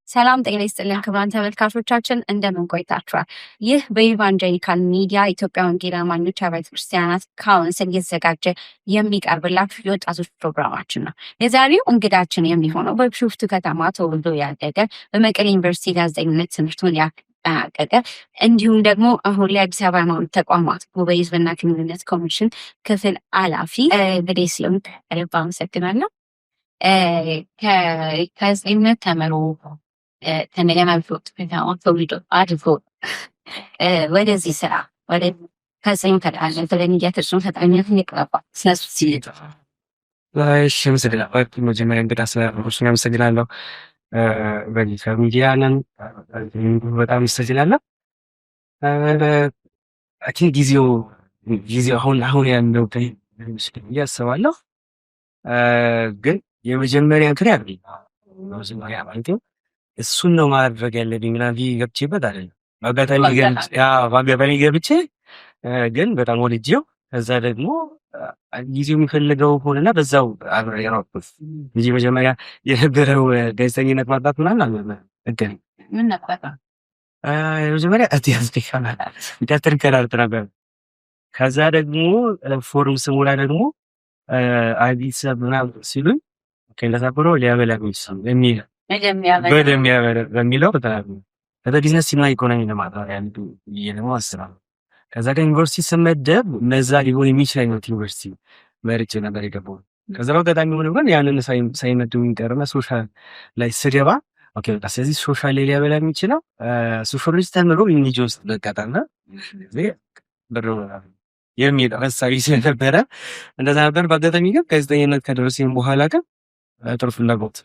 ሰላም ጤና ይስጥልን ክቡራን ተመልካቾቻችን እንደምን ቆይታችኋል? ይህ በኢቫንጀሊካል ሚዲያ ኢትዮጵያ ወንጌላውያን አማኞች አብያተ ክርስቲያናት ካውንስል እየተዘጋጀ የሚቀርብላችሁ የወጣቶች ፕሮግራማችን ነው። የዛሬው እንግዳችን የሚሆነው በቢሾፍቱ ከተማ ተወልዶ ያደገ በመቀሌ ዩኒቨርሲቲ ጋዜጠኝነት ትምህርቱን ያጠናቀቀ እንዲሁም ደግሞ አሁን ላይ አዲስ አበባ ሃይማኖት ተቋማት ጉባኤ ሕዝብና ግንኙነት ኮሚሽን ክፍል ኃላፊ እንግዲህ ስለሆን ከልብ አመሰግናለሁ። ከጋዜጠኝነት ተምሮ ከእንደገና ቢሾፍቱ ከተማ ተወልዶ አድጎ ወደዚህ ስራ ወደ ጋዜጠኝነት ተጠቃሚነት ወደ ሚዲያ ተጽዕኖ ፈጣሪነት የቀረባ ስለሱ ሲል እሺ አመሰግናለሁ። መጀመሪያ እንግዳ ስለሆንሽ አመሰግናለሁ። በዚህ ከሚዲያ ነን በጣም አመሰግናለሁ። አኪን ጊዜው አሁን ያለው ብዬ አስባለሁ። ግን የመጀመሪያ እንትን ያለኝ መጀመሪያ ማለት ነው እሱን ነው ማድረግ ያለብኝ ምናምን ብዬ ገብቼበት አይደለም። በአጋጣሚ ገብቼ ግን በጣም ወድጄው ከዛ ደግሞ ጊዜው የሚፈልገው ሆነና በዛው አብሬ የሮጥኩት እንጂ መጀመሪያ የነበረው ጋዜጠኝነት ማጣት ምናምን አልነበረም። ምን ነበር? መጀመሪያ ቲያትር ከላልት ነበር። ከዛ ደግሞ ፎርም ስሙላ ደግሞ አዲስ ምናምን ሲሉኝ እንደተብሮ ሊያበላ የሚል በሚለው ቢዝነስ ሲና ኢኮኖሚ ለማጥራት ያንዱ ደግሞ አስራለሁ። ከዛ ጋር ዩኒቨርሲቲ ስመደብ እነዛ ሊሆን የሚችል አይነት ዩኒቨርሲቲ መርጬ ነበር የገባው። ከዛ በአጋጣሚ ሆነ ግን ያንን ሳይመድቡ የሚቀርና ሶሻል ላይ ስገባ ስለዚህ ሶሻል ላይ ሊያበላ የሚችለው ሶሻሊስት ተምሮ ኢንጂ ውስጥ በቀጠና ብር የሚል ሀሳቢ ስለነበረ እንደዛ ነበር። በአጋጣሚ ግን ጋዜጠኝነት ከደረሰኝ በኋላ ግን ጥሩ ፍላጎት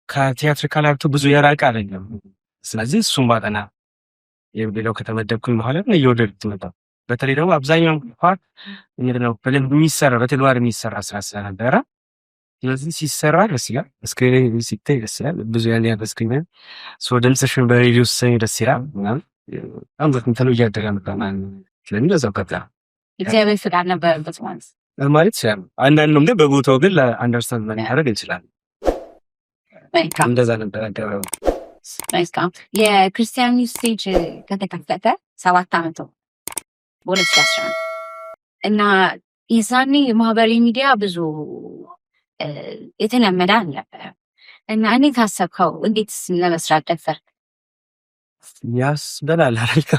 ከቲያትሪካል አርቱ ብዙ የራቀ አይደለም። ስለዚህ እሱም ባጠና የሚለው ከተመደብኩኝ በኋላ እየወደድኩት መጣ። በተለይ ደግሞ አብዛኛው ፓርት ነው በደንብ የሚሰራ በተግባር የሚሰራ ስራ ስለነበረ ስለዚህ ሲሰራ ደስ ይላል። እስክሪን ሲታይ ደስ ይላል። ብዙ ያን ያበስክሪን ድምፅሽን በሬዲዮ ሲሰኝ ደስ ይላል ምናምን አንገት ተለው እያደረገ መጣ ማለት ነው። ስለዚህ ለዛው ቀጥታ እግዚአብሔር ፍቃድ ነበረበት ማለት ይችላል። አንዳንዱም ግን በቦታው ግን ለአንደርስታንድ ማድረግ እንችላለን። እንደዛ ነበር አገባው። የክርስቲያን ኒውስ ስቴጅ ከተከፈተ 7 ዓመት ነው በ2011 እና የዛኔ ማህበራዊ ሚዲያ ብዙ የተለመደ አልነበረም እና እኔ ታሰብከው እንዴትስ ለመስራት ደፈር? ያስበላል አልካ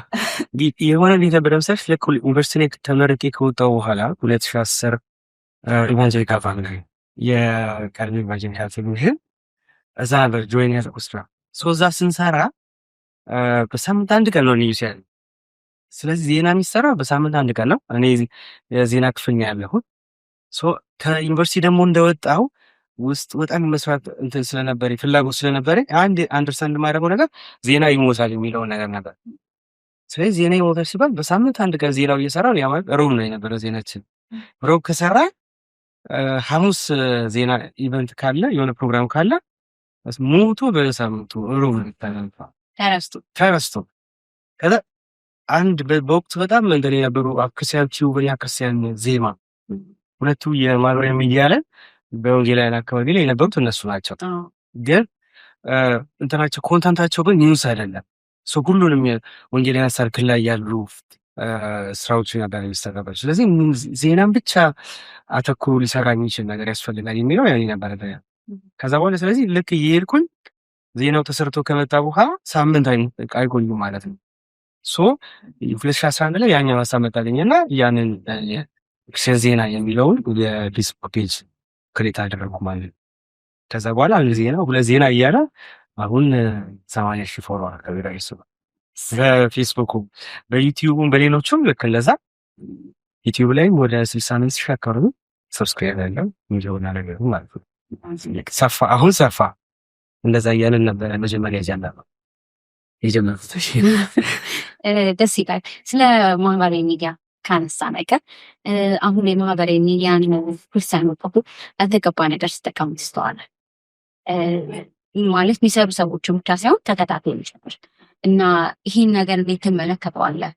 የሆነ ሊተ በደምሰሽ ለኩል ዩኒቨርሲቲ ላይ ተመርቄ ከወጣሁ በኋላ 2010 ኢቫንጀሊካል ፋሚሊ የቀድሞ ኢቫንጀሊካል ፋሚሊ እዛ ነበር ጆይን ያደረኩት። እዛ ስንሰራ በሳምንት አንድ ቀን ነው ኒውስ ያለ። ስለዚህ ዜና የሚሰራ በሳምንት አንድ ቀን ነው። እኔ የዜና ክፍል ነው ያለሁት። ከዩኒቨርሲቲ ደግሞ እንደወጣው ውስጥ በጣም መስራት እንትን ስለነበረ ፍላጎት ስለነበረ አንድ አንደርስታንድ ማድረገው ነገር ዜና ይሞታል የሚለውን ነገር ነበር። ስለዚህ ዜና ይሞታል ሲባል በሳምንት አንድ ቀን ዜናው እየሰራ ነው። ያማል ሮብ ነው የነበረው ዜናችን። ሮብ ከሰራ ሐሙስ ዜና ኢቨንት ካለ የሆነ ፕሮግራም ካለ ሞቶ በሳምንቱ ሮብ ተረስቶ ከዛ አንድ በወቅቱ በጣም እንደኔ ነበሩ ክርስቲያን ቲዩብና ክርስቲያን ዜማ ሁለቱ የማህበራዊ ሚዲያ ላይ በወንጌላውያን አካባቢ ላይ የነበሩት እነሱ ናቸው። ግን እንትናቸው ኮንተንታቸው ግን ኒውስ አይደለም። ሁሉንም ወንጌላውያን ሰርክል ላይ ያሉ ስራዎች ነበር የሚሰራባቸው። ስለዚህ ዜናን ብቻ አተኩሮ ሊሰራ የሚችል ነገር ያስፈልጋል የሚለው ያኔ ነበር። ከዛ በኋላ ስለዚህ ልክ እየሄድኩኝ ዜናው ተሰርቶ ከመጣ በኋላ ሳምንት አይቆዩም ማለት ነው። 2011 ላይ ያኛው ሀሳብ መጣልኝና ያንን ዜና የሚለውን የፌስቡክ ፔጅ ክሬት አደረግኩ ማለት ነው። ከዛ በኋላ አንድ ዜና ሁለት ዜና እያለ አሁን 80,000 ፎሎወር ከቢራይ ሰው በፌስቡክ በዩቲዩብም በሌሎችም ልክ እንደዛ ዩቲዩብ ላይም ወደ 65,000 አካባቢ ሰብስክራይብ ያለው ሚሊዮን ነገር ማለት ነው። ሰፋ አሁን ሰፋ እንደዛ እያለን ነበር መጀመሪያ የጀመርኩት። ደስ ይላል። ስለ ማህበራዊ ሚዲያ ካነሳ ነገር አሁን የማህበራዊ ሚዲያን ክርስቲያን ወጣቱ ያልተገባ ነገር ሲጠቀሙ ይስተዋላል። ማለት የሚሰሩ ሰዎች ብቻ ሳይሆን ተከታታይ ጭምር እና ይህን ነገር እንዴት ትመለከተዋለህ?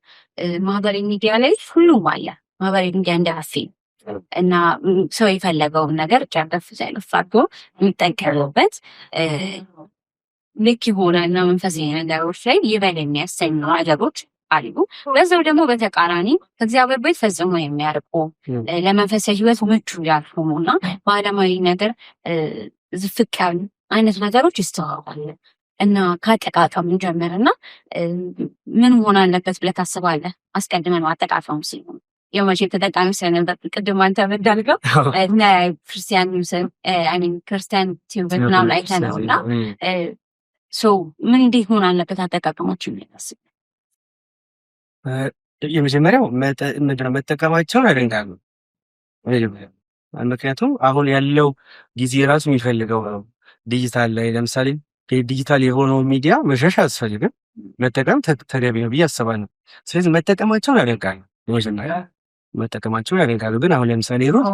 ማህበራዊ ሚዲያ ላይ ሁሉም አለ። ማህበራዊ ሚዲያ እንዳያፊ እና ሰው የፈለገውን ነገር ጨርፍ ሳይለፍ አድርጎ የሚጠቀሙበት ልክ የሆነ እና መንፈሳዊ ነገሮች ላይ ይበል የሚያሰኙ ነገሮች አሉ። በዛው ደግሞ በተቃራኒ ከእግዚአብሔር ቤት ፈጽሞ የሚያርቁ ለመንፈሳዊ ሕይወት ምቹ ያልሆኑ እና በዓለማዊ ነገር ዝፍቅ ያሉ አይነት ነገሮች ይስተዋላሉ። እና ከአጠቃቀሙ ጀምር እና ምን መሆን አለበት ብለህ ታስባለህ? አስቀድመን አጠቃቀሙ ሲሆን የመቼም ተጠቃሚ ስለነበር ቅድም አንተ እንዳልከው ክርስቲያን ክርስቲያን ቲዩብ ምናምን አይተህ ነው እና ምን እንዴት መሆን አለበት አጠቃቀማችን የሚያስብ የመጀመሪያው መጠቀማቸውን አደንቃለሁ። ምክንያቱም አሁን ያለው ጊዜ ራሱ የሚፈልገው ነው። ዲጂታል ላይ ለምሳሌ ዲጂታል የሆነው ሚዲያ መሸሽ አያስፈልግም፣ መጠቀም ተገቢ ነው ብዬ አስባለሁ። ስለዚህ መጠቀማቸውን አደንቃለሁ። የመጀመሪያ መጠቀማቸውን ያደንቃለሁ። ግን አሁን ለምሳሌ ሩት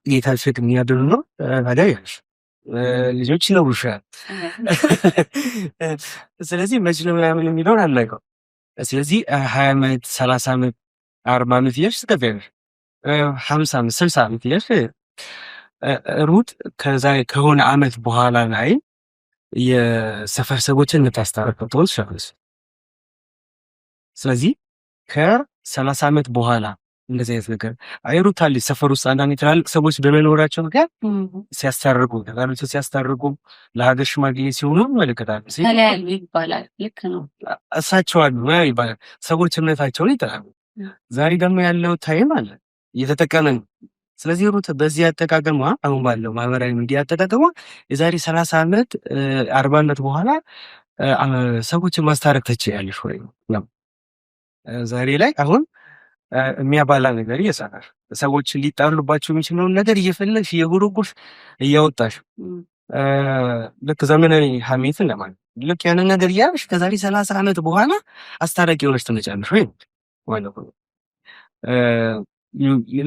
ጌታ ፍቅር የሚያድኑ ነው ታዲያ ያልሽ ልጆች ይኖሩሻል። ስለዚህ መች ነው ምናምን የሚለውን አናውቀው። ስለዚህ 20 ዓመት 30 ዓመት 40 ዓመት እያልሽ ትቀጥያለሽ፣ 50 ዓመት 60 ዓመት እያልሽ ሩት ከዛ ከሆነ ዓመት በኋላ ላይ የሰፈር ሰዎችን የምታስታርቀው ትችላለሽ። ስለዚህ ከ30 ዓመት በኋላ እንደዚህ አይነት ነገር ሩት አለች ሰፈር ውስጥ አንዳንድ ትላልቅ ሰዎች በመኖራቸው ምክንያት ሲያስታርቁ ተጋርቶ ሲያስታርቁ ለሀገር ሽማግሌ ሲሆኑ ይመለከታሉ። ተለያዩ ይባላል። ልክ ነው። እሳቸው አሉ ይባላል። ሰዎች እምነታቸውን ይጠራሉ። ዛሬ ደግሞ ያለው ታይም አለ እየተጠቀመ ነው። ስለዚህ ሩት በዚህ አጠቃቀሟ አሁን ባለው ማህበራዊ ሚዲያ አጠቃቀሟ የዛሬ 30 ዓመት 40 ዓመት በኋላ ሰዎችን ማስታረቅ ትችያለሽ ወይ ነው። ዛሬ ላይ አሁን የሚያባላ ነገር እየሰራሽ ሰዎችን ሊጣሉባቸው የሚችለውን ነገር እየፈለግሽ እየጎረጎርሽ እያወጣሽ ልክ ዘመናዊ ሀሜት እንደማለት ልክ ያንን ነገር እያልሽ ከዛሬ 30 ዓመት በኋላ አስታራቂ ሆነሽ ትመጫለሽ ወይ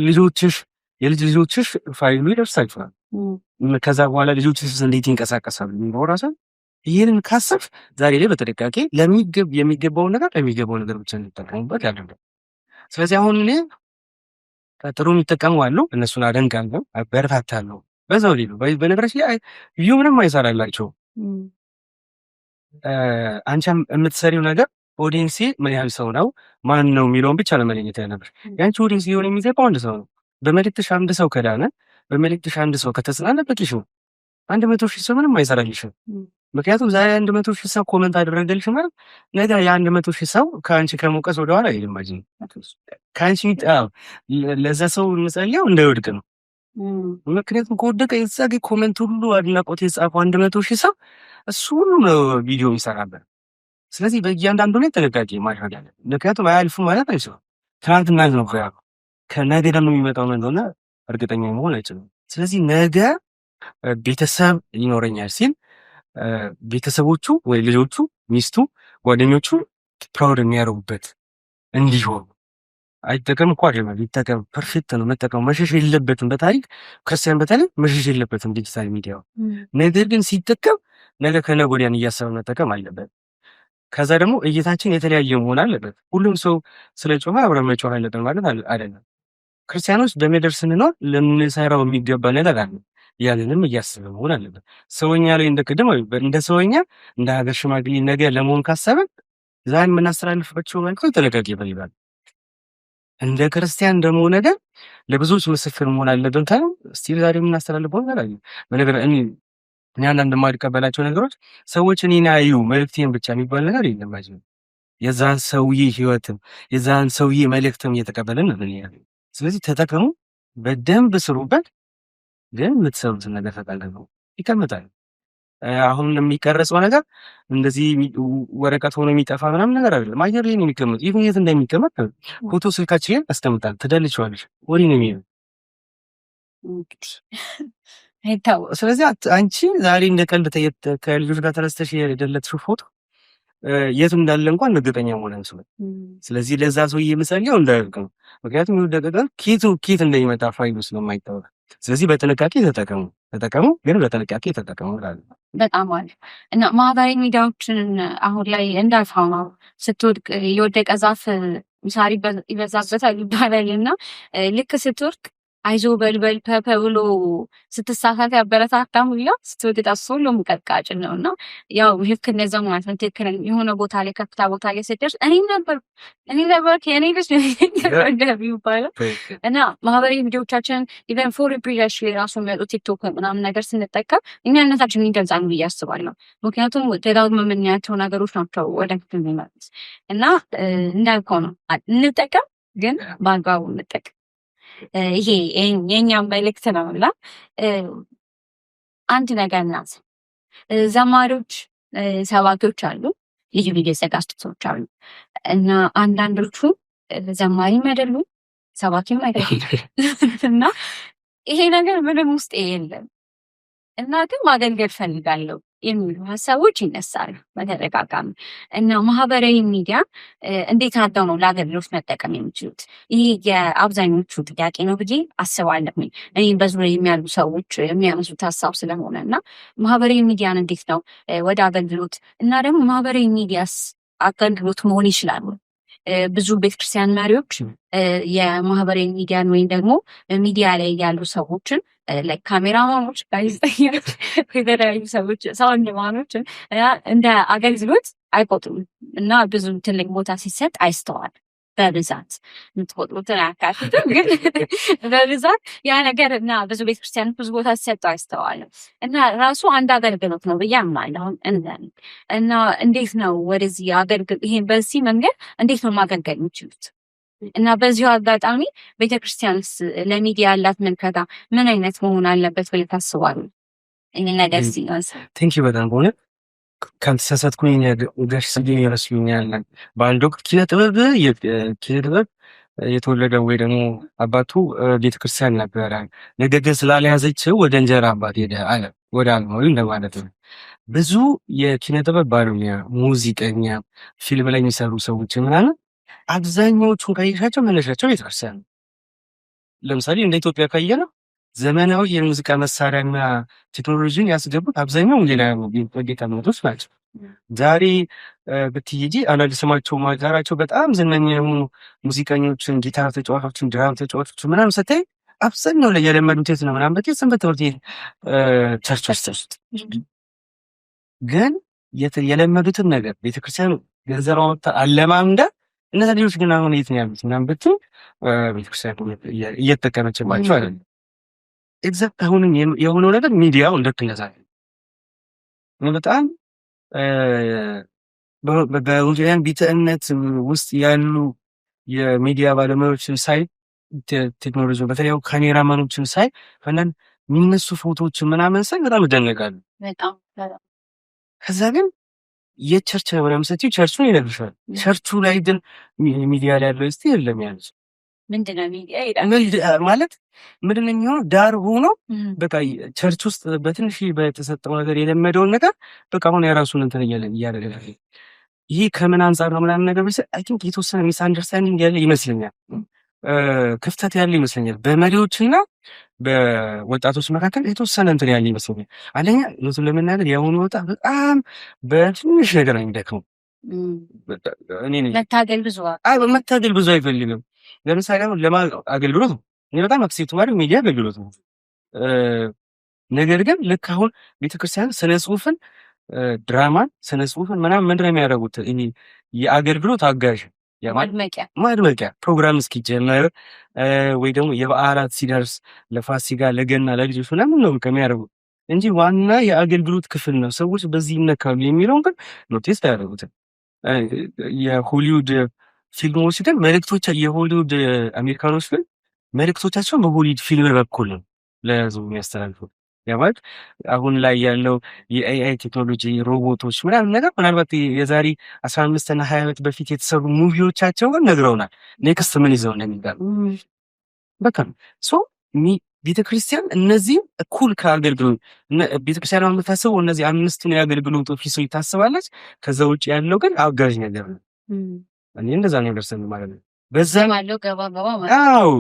ልጆችሽ የልጅ ልጆችሽ ፋይሉ ይደርሳቸዋል። ከዛ በኋላ ልጆችሽ እንዴት ይንቀሳቀሳሉ የሚለው ራስን ይህንን ካሰብሽ ዛሬ ላይ በጥንቃቄ የሚገባውን ነገር ለሚገባው ነገር ብቻ እንጠቀሙበት ያለበት። ስለዚህ አሁን እኔ ጥሩ የሚጠቀሙ አሉ፣ እነሱን አደንቃለሁ፣ አበረታታለሁ። በዛው ሌሉ በነገራችን ላይ ቪዲዮ ምንም አይሰራላቸው። አንቺም የምትሰሪው ነገር ኦዲየንሴ ምን ያህል ሰው ነው ማን ነው የሚለውን ብቻ ለመለየት ያለብሽ። ያንቺ ኦዲየንስ ሊሆን የሚገባው አንድ ሰው ነው። በመልእክትሽ አንድ ሰው ከዳነ፣ በመልእክትሽ አንድ ሰው ከተጽናና በቂሽ ነው። 100,000 ሰው ምንም አይሰራልሽም። ምክንያቱም ዛሬ 100,000 ሰው ኮመንት አደረገልሽ ማለት ነገ የ100,000 ሰው ከአንቺ ከመውቀስ ወደኋላ አይልም። ከአንቺ ለዛ ሰው መጸለያው እንዳይወድቅ ነው። ምክንያቱም ከወደቀ የተጻገ ኮመንት ሁሉ አድናቆት የጻፈው 100,000 ሰው እሱ ሁሉ ነው ቪዲዮ የሚሰራበት። ስለዚህ በእያንዳንዱ ላይ ጥንቃቄ ማድረግ አለ። ምክንያቱም አያልፉ ማለት አይችልም። ትናንትና ነው ያው ከነገ ደግሞ የሚመጣው ምን እንደሆነ እርግጠኛ መሆን አይችልም። ስለዚህ ነገ ቤተሰብ ይኖረኛል ሲል ቤተሰቦቹ ወይ ልጆቹ፣ ሚስቱ፣ ጓደኞቹ ፕራውድ የሚያደርጉበት እንዲሆን አይጠቀም እኮ አይደለም፣ ይጠቀም። ፐርፌክት ነው መጠቀም። መሸሽ የለበትም። በታሪክ ክርስቲያን በተለይ መሸሽ የለበትም ዲጂታል ሚዲያው። ነገር ግን ሲጠቀም ነገ ከነገ ወዲያን እያሰበ መጠቀም አለበት። ከዛ ደግሞ እይታችን የተለያየ መሆን አለበት። ሁሉም ሰው ስለ ጮኸ አብረን መጮህ አለብን ማለት አይደለም። ክርስቲያኖች በምድር ስንኖር ልንሰራው የሚገባ ነገር አለ። ያንንም እያሰበ መሆን አለበት። ሰውኛ ላይ እንደቀደም እንደ ሰውኛ እንደ ሀገር ሽማግሌ ነገ ለመሆን ካሰብን ዛሬ የምናስተላልፋቸው መልዕክቶች ጥንቃቄ ይፈልጋሉ። እንደ ክርስቲያን ደግሞ ነገር ለብዙዎች ምስክር መሆን አለብን ካሉ ስቲል ዛሬ የምናስተላልፈው ነገር አለ። በነገር እኔ አንዳንድ የማልቀበላቸው ነገሮች ሰዎች እኔን ያዩ መልዕክቴን ብቻ የሚባል ነገር የለም። ማለት የዛን ሰውዬ ህይወትም የዛን ሰውዬ መልዕክትም እየተቀበልን ነው ያለ። ስለዚህ ተጠቀሙ፣ በደንብ ስሩበት። ግን የምትሰሩትን ነገር ተጠንቀቁ። ይቀመጣል። አሁን የሚቀረጸው ነገር እንደዚህ ወረቀት ሆኖ የሚጠፋ ምናምን ነገር አይደለም። አየር ላይ ነው የሚቀመጥ። ይሄን የት እንደሚቀመጥ ፎቶ ስልካችን አስቀምጣል። ትደልችዋለሽ። ወዲህ ነው የሚሄደው። ስለዚህ አንቺ ዛሬ እንደ ቀልድ ከልጆች ጋር ተነስተሽ የደለትሽው ፎቶ የት እንዳለ እንኳን እርግጠኛ መሆን አንችልም። ስለዚህ ለዛ ሰውዬ የምጸልየው እንዳያልቅ ነው። ምክንያቱም የወደቀ ኬት እንደሚመጣ ፋይሉ ስለማይታወቅ፣ ስለዚህ በጥንቃቄ ተጠቀሙ፣ ግን በጥንቃቄ ተጠቀሙ። በጣም አሪፍ እና ማህበራዊ ሚዲያዎችን አሁን ላይ እንዳልፋው ነው ስትወድቅ የወደቀ ዛፍ ምሳሪ ይበዛበታል ይባላል እና ልክ ስትወድቅ አይዞ በልበል ብሎ ስትሳሳት ያበረታታ ሁላ ስትወድቅ እሱ ሁሉም ቀጥቃጭ ነው እና ያው ልክ እንደዛ ማለት ነው። ትክክል የሆነ ቦታ ላይ ከፍታ ቦታ ላይ ስትደርስ እኔ ነበር የኔ ልጅ እንደሚባለው እና ማህበራዊ ሚዲያዎቻችን ኢቨን ፎር ፕሪዳሽ ራሱ የሚያጡ ቲክቶክ ምናምን ነገር ስንጠቀም እኛነታችንን ይገልጻሉ ብዬ አስባለሁ። ምክንያቱም ደጋግመ የምናያቸው ነገሮች ናቸው ወደፊት የሚመጡት እና እንዳልከው ነው እንጠቀም፣ ግን በአግባቡ እንጠቀም። ይሄ የኛም መልእክት ነው እና አንድ ነገር ናት። ዘማሪዎች ሰባኪዎች አሉ፣ ልዩ ልዩ የዘጋጅ ሰዎች አሉ እና አንዳንዶቹ ዘማሪም አይደሉም ሰባኪም አይደሉም እና ይሄ ነገር ምንም ውስጥ የለም እና ግን ማገልገል ፈልጋለሁ የሚሉ ሀሳቦች ይነሳሉ በተደጋጋሚ እና ማህበራዊ ሚዲያ እንዴት አድርገው ነው ለአገልግሎት መጠቀም የሚችሉት? ይህ የአብዛኞቹ ጥያቄ ነው ብዬ አስባለሁ። እኔ በዙሪያ የሚያሉ ሰዎች የሚያነሱት ሀሳብ ስለሆነ እና ማህበራዊ ሚዲያን እንዴት ነው ወደ አገልግሎት እና ደግሞ ማህበራዊ ሚዲያስ አገልግሎት መሆን ይችላሉ? ብዙ ቤተክርስቲያን መሪዎች የማህበራዊ ሚዲያን ወይም ደግሞ ሚዲያ ላይ ያሉ ሰዎችን ካሜራማኖች፣ ጋዜጠኞች፣ የተለያዩ ሰዎች ሳውንድማኖችን እንደ አገልግሎት አይቆጥሩም እና ብዙ ትልቅ ቦታ ሲሰጥ አይስተዋል። በብዛት የምትቆጥሩትን አያካትትም፣ ግን በብዛት ያ ነገር እና ብዙ ቤተክርስቲያን ብዙ ቦታ ሲሰጠው አይስተዋልም እና ራሱ አንድ አገልግሎት ነው ብዬ አምናለሁ። እና እንዴት ነው ወደዚህ አገልግሎት ይሄን በዚህ መንገድ እንዴት ነው ማገልገል የሚችሉት? እና በዚሁ አጋጣሚ ቤተክርስቲያንስ ለሚዲያ ያላት ምልከታ ምን አይነት መሆን አለበት ብለህ ታስባለህ? እኔ ነገር ሲነሳ ቴንኪው በጣም በእውነት ካልተሳሳትኩኝ ጋሽ ስጌ ይመስሉኛል በአንድ ወቅት ኪነ ጥበብ የተወለደው ወይ ደግሞ አባቱ ቤተክርስቲያን ነበረ። ነገር ግን ስላለያዘችው ወደ እንጀራ አባት ሄደ አለ ወደ አልማዊ እንደማለት ነው። ብዙ የኪነ ጥበብ ባለሙያ፣ ሙዚቀኛ፣ ፊልም ላይ የሚሰሩ ሰዎች ምናምን አብዛኛዎቹን ካየሻቸው መነሻቸው ቤተክርስቲያን ነው። ለምሳሌ እንደ ኢትዮጵያ ካየነው ዘመናዊ የሙዚቃ መሳሪያና ቴክኖሎጂን ያስገቡት አብዛኛው ሌላ ጌታ እምነቶች ናቸው። ዛሬ ብትሄጂ አንዳንድ ስማቸው ማጋራቸው በጣም ዝነኛ የሆኑ ሙዚቀኞችን፣ ጊታር ተጫዋቾችን፣ ድራም ተጫዋቾችን ምናምን ስታይ አብዛኛው ላይ የለመዱት የት ነው ምናምን በዚህ ሰንበት ትምህርት ቤት ቸርቾች ውስጥ ግን የለመዱትን ነገር ቤተክርስቲያን ገንዘብ አወጣ አለማምዳ እነዛ ልጆች ግን አሁን የት ነው ያሉት ምናምን ብትይ ቤተክርስቲያን እየተጠቀመችባቸው አይደለም። ኤግዛክት አሁንም የሆነው ነገር ሚዲያው እንደተነሳለ በጣም በወንጌላውያን ቤተ እምነት ውስጥ ያሉ የሚዲያ ባለሙያዎችን ሳይ ቴክኖሎጂ በተለያዩ ካሜራማኖችን ሳይ አንዳንድ የሚነሱ ፎቶዎችን ምናምን ሳይ በጣም እደነቃለሁ። ከዛ ግን የቸርች ነው ምናምን ስትይው ቸርቹን ይነግርሻል። ቸርቹ ላይ ግን ሚዲያ ላይ ያለው እስቲ የለም ያለች ምንድነው ሚዲያ ማለት ምንድን ነው የሚሆነው? ዳር ሆኖ በቃ ቸርች ውስጥ በትንሽ በተሰጠው ነገር የለመደውን ነገር በቃ አሁን የራሱን እንትን እያደረገ ይህ ከምን አንጻር ነው ምናምን ነገር ቢሰ አይ ቲንክ የተወሰነ ሚስ አንደርስታንዲንግ ያለ ይመስለኛል፣ ክፍተት ያለ ይመስለኛል። በመሪዎችና በወጣቶች መካከል የተወሰነ እንትን ያለ ይመስለኛል። አንደኛ እውነቱን ለመናገር የአሁኑ ወጣት በጣም በትንሽ ነገር ነው የሚደክመው። መታገል ብዙ አይፈልግም። ለምሳሌ አሁን አገልግሎት ነው እኔ በጣም አክሴፕት ማድረግ ሚዲያ አገልግሎት ነው። ነገር ግን ልክ አሁን ቤተክርስቲያን ስነ ጽሁፍን፣ ድራማን፣ ስነ ጽሁፍን ምናምን ምንድን ነው የሚያደርጉት? የአገልግሎት አጋዥ ማድመቂያ ፕሮግራም እስኪጀመር ወይ ደግሞ የበዓላት ሲደርስ ለፋሲካ፣ ለገና፣ ለልጆች ምናምን ነው ከሚያደርጉት እንጂ ዋና የአገልግሎት ክፍል ነው። ሰዎች በዚህ ይነካሉ የሚለውን ግን ኖቲስ አያደርጉትም። የሆሊውድ ፊልሞች ግን መልእክቶች የሆሊውድ አሜሪካኖች ግን መልእክቶቻቸውን በሆሊውድ ፊልም በኩል ነው ለህዝቡ የሚያስተላልፉት። ያማት አሁን ላይ ያለው የኤአይ ቴክኖሎጂ ሮቦቶች ምናምን ነገር ምናልባት የዛሬ 15 እና 20 ዓመት በፊት የተሰሩ ሙቪዎቻቸውን ነግረውናል። ኔክስት ምን ይዘው እንደሚባል በቃ ሶ ቤተክርስቲያን እነዚህ እኩል ከአገልግሎት ቤተክርስቲያን የምታስበው እነዚህ አምስቱን የአገልግሎት ኦፊሶች ታስባለች። ከዛ ውጭ ያለው ግን አጋዥ ነገር ነው። እኔ እንደዛ ነው ደርሰን ማለት ነው። በዛ ማለው ገባ ማለት አዎ፣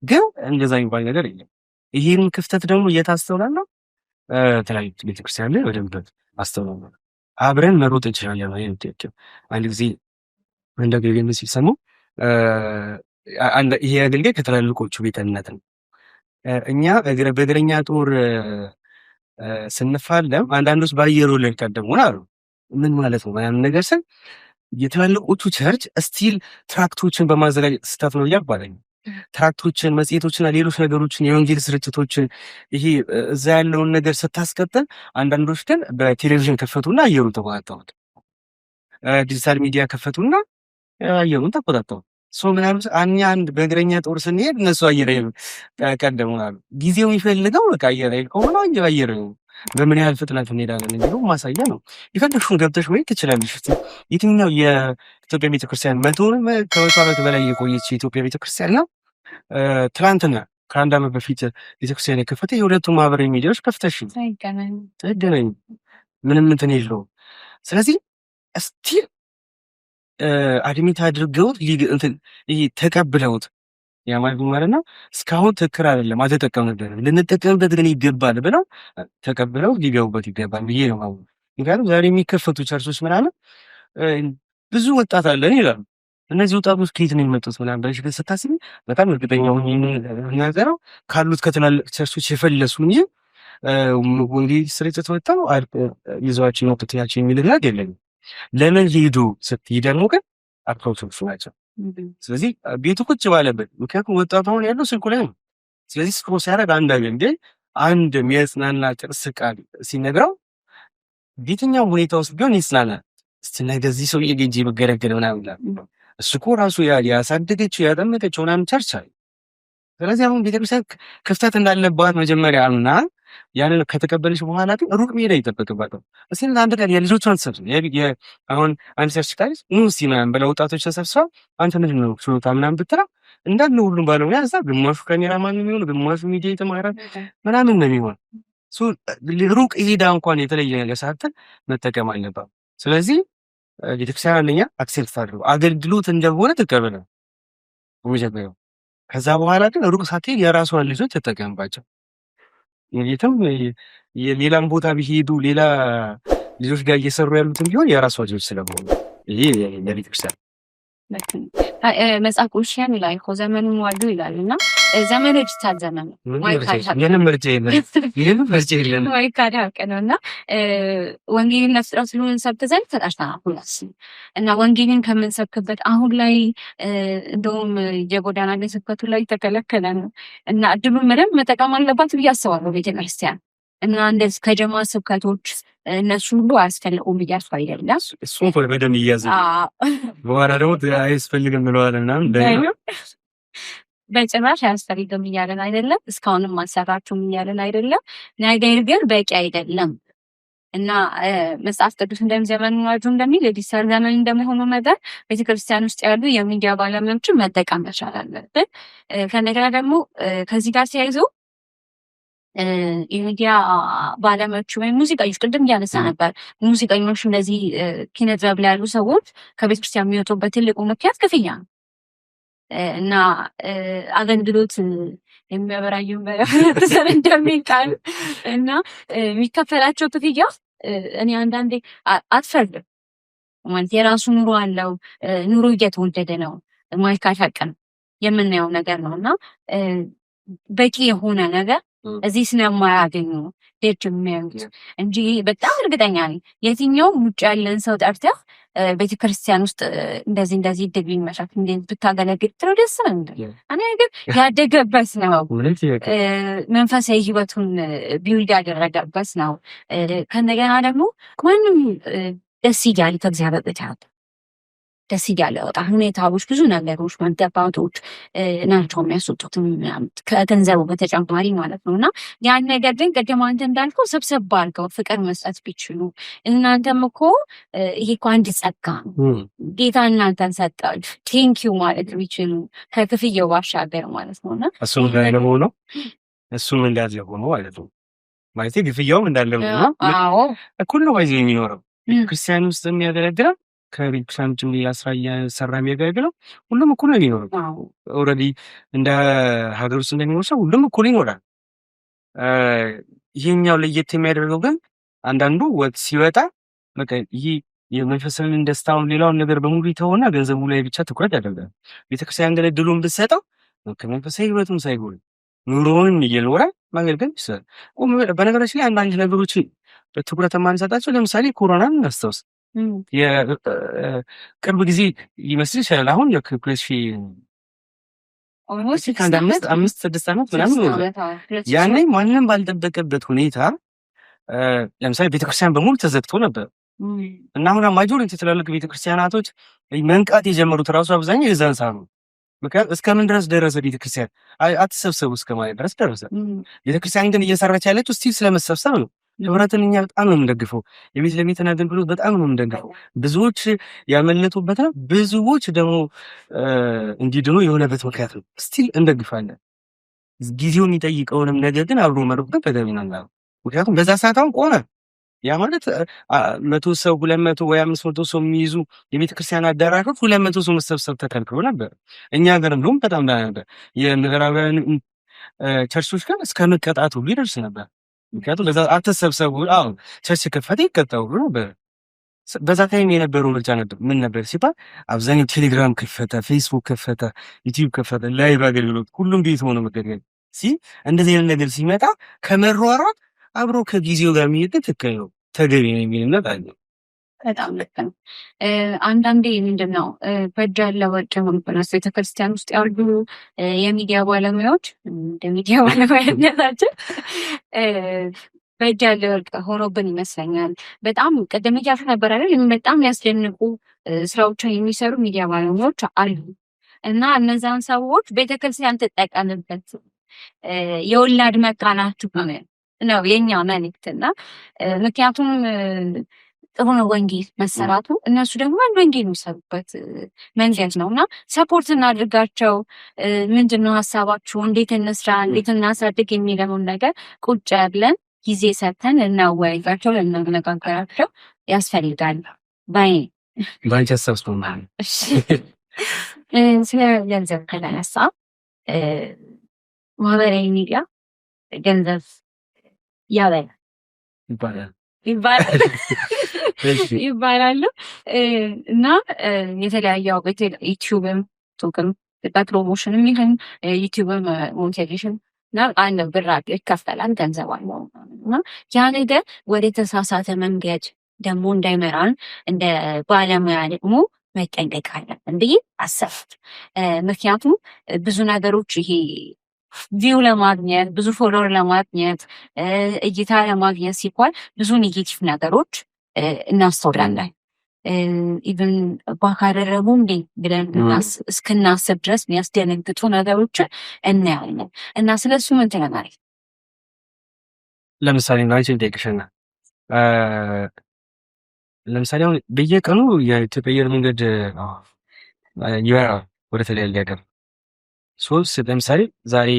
ግን እንደዛ የሚባል ነገር የለም። ይሄን ክፍተት ደግሞ እየታስተውላለሁ ተለያዩ ቤተክርስቲያን ላይ በደንብ አስተውላለሁ። አብረን መሮጥ እንችላለን ማለት ነው። አንድ ጊዜ እንደ ገበን ሲሰሙ ይሄ አገልጋይ ከትላልቆቹ ቤተ እምነት ነው እኛ በእግረኛ ጦር ስንፋለም አንዳንዶች በአየር ወለድ ቀደሙን አሉ። ምን ማለት ነው ምናምን ነገር ስል የትላልቆቹ ቸርች ስቲል ትራክቶችን በማዘጋጀት ስህተት ነው እያባለኝ ትራክቶችን፣ መጽሔቶችና ሌሎች ነገሮችን የወንጌል ስርጭቶችን ይሄ እዛ ያለውን ነገር ስታስቀጥል፣ አንዳንዶች ግን በቴሌቪዥን ከፈቱና አየሩን ተቆጣጠሩት። ዲጂታል ሚዲያ ከፈቱና አየሩን ተቆጣጠሩት። ምናምን እኛ አንድ በእግረኛ ጦር ስንሄድ እነሱ አየር ኃይል ቀደሙናሉ። ጊዜው የሚፈልገው በቃ አየር ኃይል ከሆነ አየር ነው። በምን ያህል ፍጥነት እንሄዳለን የሚለው ማሳያ ነው። የፈለግሽውን ገብተሽ ወይ ትችላለሽ። የትኛው የኢትዮጵያ ቤተክርስቲያን ከመቶ ዓመት በላይ የቆየች የኢትዮጵያ ቤተክርስቲያን ነው። ትላንትና ከአንድ ዓመት በፊት ቤተክርስቲያን የከፈተ የሁለቱም ማህበራዊ ሚዲያዎች ከፍተሽ አይገናኙም። ምንም እንትን የለውም። ስለዚህ እስቲል አድሚት አድርገውት ተቀብለውት ማለት ነው። እስካሁን ትክክል አይደለም፣ አልተጠቀምንበትም፣ ልንጠቀምበት ግን ይገባል ብለው ተቀብለው ሊገቡበት ይገባል ብዬ ነው። ምክንያቱም ዛሬ የሚከፈቱ ቸርቾች ምናምን ብዙ ወጣት አለን ይላሉ። እነዚህ ወጣቶች ከየት ነው የመጡት ምናምን ብለሽ ስታስቢ በጣም እርግጠኛ ሆኜ የምናገረው ካሉት ከትላልቅ ቸርቾች የፈለሱ እንጂ ወንጌል ስርጭት ወጣው ይዘዋቸው የመጡት ያቸው የሚል ነገር የለኝም። ለምን ሊሄዱ ስትይ ደግሞ ግን አፕሮቾቹ ናቸው። ስለዚህ ቤቱ ቁጭ ባለበት፣ ምክንያቱም ወጣቱ አሁን ያለው ስልኩ ላይ ነው። ስለዚህ ስክሮል ሲያደርግ አንድ የሚያጽናና ጥቅስ ቃል ሲነግረው ቤተኛው ሁኔታ ውስጥ ቢሆን ይጽናናል። እስቲ ነገ እዚህ ሰውዬ ጌጄ መገለገል ምናምን ይላል። እሱ እኮ ራሱ ያሳደገችው ያጠመቀችው ምናምን ቸርች አለ። ስለዚህ አሁን ቤተክርስቲያን ክፍተት እንዳለባት መጀመሪያ እና ያንን ከተቀበለች በኋላ ግን ሩቅ መሄድ አይጠበቅባትም። እስኪ አንድ ቀን የልጆቿን ሰብስብ አሁን አንድ ቸርች ካለች እስኪ ምናምን ብለው ወጣቶች ተሰብስበው አንተ ምንድን ነው ችሎታ ምናምን ብትለው እንዳለ ሁሉም ባለሙያ እዛ ግማሹ ካሜራማን ነው የሚሆኑ፣ ግማሹ ሚዲያ የተማረ ምናምን ነው የሚሆን። ሩቅ ሄዳ እንኳን የተለየ ነገር ሳትል መጠቀም አለባት። ስለዚህ ቤተክርስቲያን አንደኛ አክሴፕት አድርጎ አገልግሎት እንደሆነ ትቀበለው መጀመሪያው። ከዛ በኋላ ግን ሩቅ ሳትሄድ የራሷን ልጆች ተጠቀምባቸው። የትም የሌላም ቦታ ቢሄዱ ሌላ ልጆች ጋር እየሰሩ ያሉትን ቢሆን የራሷ ልጆች ስለሆኑ ይሄ ለቤተክርስቲያን መጽሐፍ ቅዱስያን ላይ እኮ ዘመኑን ዋሉ ይላል እና ዘመኑ ዲጂታል ዘመን ነው። ማይካድ ሀቅ ነው እና ወንጌልን ለፍጥረት ሁሉ እንሰብክ ዘንድ ተጠርተናል ሁላችን እና ወንጌልን ከምንሰብክበት አሁን ላይ እንደውም የጎዳና ላይ ስብከቱ ላይ ተከለከለ ነው እና እድሉን በደንብ መጠቀም አለባት ብዬ አስባለሁ ቤተክርስቲያን እና እንደዚህ ከጀማ ስብከቶች እነሱ ሁሉ አያስፈልጉም ብዬ አስባ አይደለም። እሱን በደንብ እያዘ በኋላ ደግሞ አያስፈልግም ብለዋልና በጭራሽ አያስፈልግም እያለን አይደለም፣ እስካሁንም አልሰራችሁም እያለን አይደለም። ነገር ግን በቂ አይደለም እና መጽሐፍ ቅዱስ እንደሚዘመኑ ዋጁ እንደሚል የዲጂታል ዘመን እንደመሆኑ መጠን ቤተክርስቲያን ውስጥ ያሉ የሚዲያ ባለሙያዎችን መጠቀም መቻል አለብን። ከነገራ ደግሞ ከዚህ ጋር ተያይዞ የሚዲያ ባለሙያዎች ወይም ሙዚቀኞች ቅድም እያነሳ ነበር። ሙዚቀኞች እንደዚህ ኪነጥበብ ላይ ያሉ ሰዎች ከቤተክርስቲያን የሚወጡበት ትልቁ ምክንያት ክፍያ ነው እና አገልግሎት የሚያበራዩን በሰብ እንደሚል ቃል እና የሚከፈላቸው ክፍያ እኔ አንዳንዴ አትፈርድም ማለት የራሱ ኑሮ አለው። ኑሮ እየተወደደ ነው ማይካድ ሀቅ ነው የምናየው ነገር ነው እና በቂ የሆነ ነገር እዚህ ስለማያገኙ ዴች የሚያዩት እንጂ በጣም እርግጠኛ ነኝ የትኛው ውጭ ያለን ሰው ጠርተህ ቤተክርስቲያን ውስጥ እንደዚህ ድል ቢመሻት እንዴት ብታገለግል ጥሩ ደስ ነው። እኔ ግን ያደገበት ነው መንፈሳዊ ህይወቱን ቢውልድ ያደረገበት ነው። ከእንደገና ደግሞ ማንም ደስ እያለ ከእግዚአብሔር በታች ደስ እያለ ወጣ ሁኔታዎች ብዙ ነገሮች መገባቶች ናቸው የሚያስወጡት ከገንዘቡ በተጨማሪ ማለት ነው። እና ያን ነገር ግን ቅድም አንተ እንዳልከው ሰብሰብ አድርገው ፍቅር መስጠት ቢችሉ እናንተም እኮ ይሄ እኮ አንድ ጸጋ ነው ጌታ እናንተን ሰጣል ቴንኪዩ ማለት ቢችሉ ከክፍያው ባሻገር ማለት ነው። እና እሱም እንዳለ ሆኖ ማለት ነው ማለት ክፍያውም እንዳለ ሆኖ እኩል ነው ባይዘ የሚኖረው ክርስቲያን ውስጥ የሚያገለግለው ከቤተክርስቲያን ውጭ እያሰራ የሚያገለግለው ሁሉም እኩል ነው የሚኖረው። ኦልሬዲ እንደ ሀገር ውስጥ እንደሚኖር ሰው ሁሉም እኩል ይኖራል። ይሄኛው ለየት የሚያደርገው ግን አንዳንዱ ወጥ ሲወጣ በቃ ይህ የመንፈሳዊን ደስታውን ሌላውን ነገር በሙሉ ይተውና ገንዘቡ ላይ ብቻ ትኩረት ያደርጋል። ቤተክርስቲያን ግን እድሉን ብትሰጠው ከመንፈሳዊ ህይወቱም ሳይጎል ኑሮውንም እየኖረ ማገልገል ይችላል። በነገራችን ላይ አንዳንድ ነገሮችን ትኩረት የማንሰጣቸው ለምሳሌ ኮሮናን እናስታውስ። ቅርብ ጊዜ ይመስል ይችላል አሁን አምስት ስድስት ዓመት ምናምን ያኔ ማንም ባልጠበቀበት ሁኔታ ለምሳሌ ቤተክርስቲያን በሙሉ ተዘግቶ ነበር እና አሁን ማጆሪቲ ትላልቅ ቤተክርስቲያናቶች መንቃት የጀመሩት ራሱ አብዛኛው የዛን ሰዓት ነው። ምክንያቱም እስከምን ድረስ ደረሰ ቤተክርስቲያን አትሰብሰቡ እስከማለት ድረስ ደረሰ። ቤተክርስቲያን ግን እየሰራች ያለችው ስቲል ስለመሰብሰብ ነው። ህብረትን እኛ በጣም ነው የምንደግፈው። የቤት ለቤትን አገልግሎት በጣም ነው የምንደግፈው። ብዙዎች ያመለጡበት ነው፣ ብዙዎች ደግሞ እንዲድኑ የሆነበት ምክንያት ነው። ስቲል እንደግፋለን። ጊዜው የሚጠይቀውንም ነገር ግን አብሮ መርበት ተገቢ ነው። ምክንያቱም በዛ ሰዓት አሁን ቆመ። ያ ማለት 100 ሰው 200 ወይ 500 ሰው የሚይዙ የቤተክርስቲያን አዳራሾች 200 ሰው መሰብሰብ ተከልክሎ ነበር። እኛ ጋር እንደውም በጣም ነበር የምዕራባውያን ቸርቾች ጋር እስከ መቀጣቱ ሊደርስ ነበር። ምክንያቱም በዛ አትሰብሰቡ፣ አሁን ቸርች ከፈተ ይቀጣው ነበር። በዛ ታይም የነበረው ምርጫ ነበር ምን ነበር ሲባል አብዛኛው ቴሌግራም ከፈተ፣ ፌስቡክ ከፈተ፣ ዩቲዩብ ከፈተ፣ ላይቭ አገልግሎት ሁሉም ቤት ሆኖ መገኘት እንደዚህ አይነት ነገር ሲመጣ ከመሯሯጥ አብሮ ከጊዜው ጋር የሚሄድ ትክክል ነው፣ ተገቢ ነው የሚልነት አለ። በጣም ልክ ነው። አንዳንዴ ምንድን ነው በእጅ ያለ ወርቅ በነሱ ቤተክርስቲያን ውስጥ ያሉ የሚዲያ ባለሙያዎች እንደ ሚዲያ ባለሙያነታችን በእጅ ያለ ወርቅ ሆኖብን ይመስለኛል። በጣም ቅድም እያልኩ ነበር አይደል? በጣም ያስደንቁ ስራዎችን የሚሰሩ ሚዲያ ባለሙያዎች አሉ እና እነዛን ሰዎች ቤተክርስቲያን ትጠቀምበት የወላድ መቃናት ነው የኛ መልእክት እና ምክንያቱም ጥሩ ነው ወንጌል መሰራቱ፣ እነሱ ደግሞ ወንጌል የሚሰሩበት መንገድ ነው እና ሰፖርት እናድርጋቸው። ምንድነው ሀሳባችሁ? እንዴት እንስራ፣ እንዴት እናሳድግ የሚለውን ነገር ቁጭ ብለን ጊዜ ሰጥተን እናወያያቸው፣ ልናነጋገራቸው ያስፈልጋል ባይ ስለ ገንዘብ ከተነሳ ማህበራዊ ሚዲያ ገንዘብ ይባላሉ እና የተለያዩ ዩቲዩብም ቱክም በፕሮሞሽንም ይሁን ዩቲዩብም ሞኔታይዜሽን እና አንድ ብር ይከፈላል፣ ገንዘብ አለው እና ያ ነገር ወደ ተሳሳተ መንገድ ደግሞ እንዳይመራን እንደ ባለሙያ ደግሞ መጠንቀቅ አለብን ብዬ አሰብኩ። ምክንያቱም ብዙ ነገሮች ይሄ ቪው ለማግኘት ብዙ ፎሎወር ለማግኘት እይታ ለማግኘት ሲባል ብዙ ኔጌቲቭ ነገሮች እናስተውላለን። ኢቨን ባካደረጉ እንዴ ብለን እስክናስብ ድረስ የሚያስደነግጡ ነገሮችን እናያለን እና ስለሱ ምን ትለናለህ? ለምሳሌ ናይችን ቴክሽና ለምሳሌ አሁን በየቀኑ የኢትዮጵያ አየር መንገድ ይበራል ወደ ተለያየ ሀገር። ለምሳሌ ዛሬ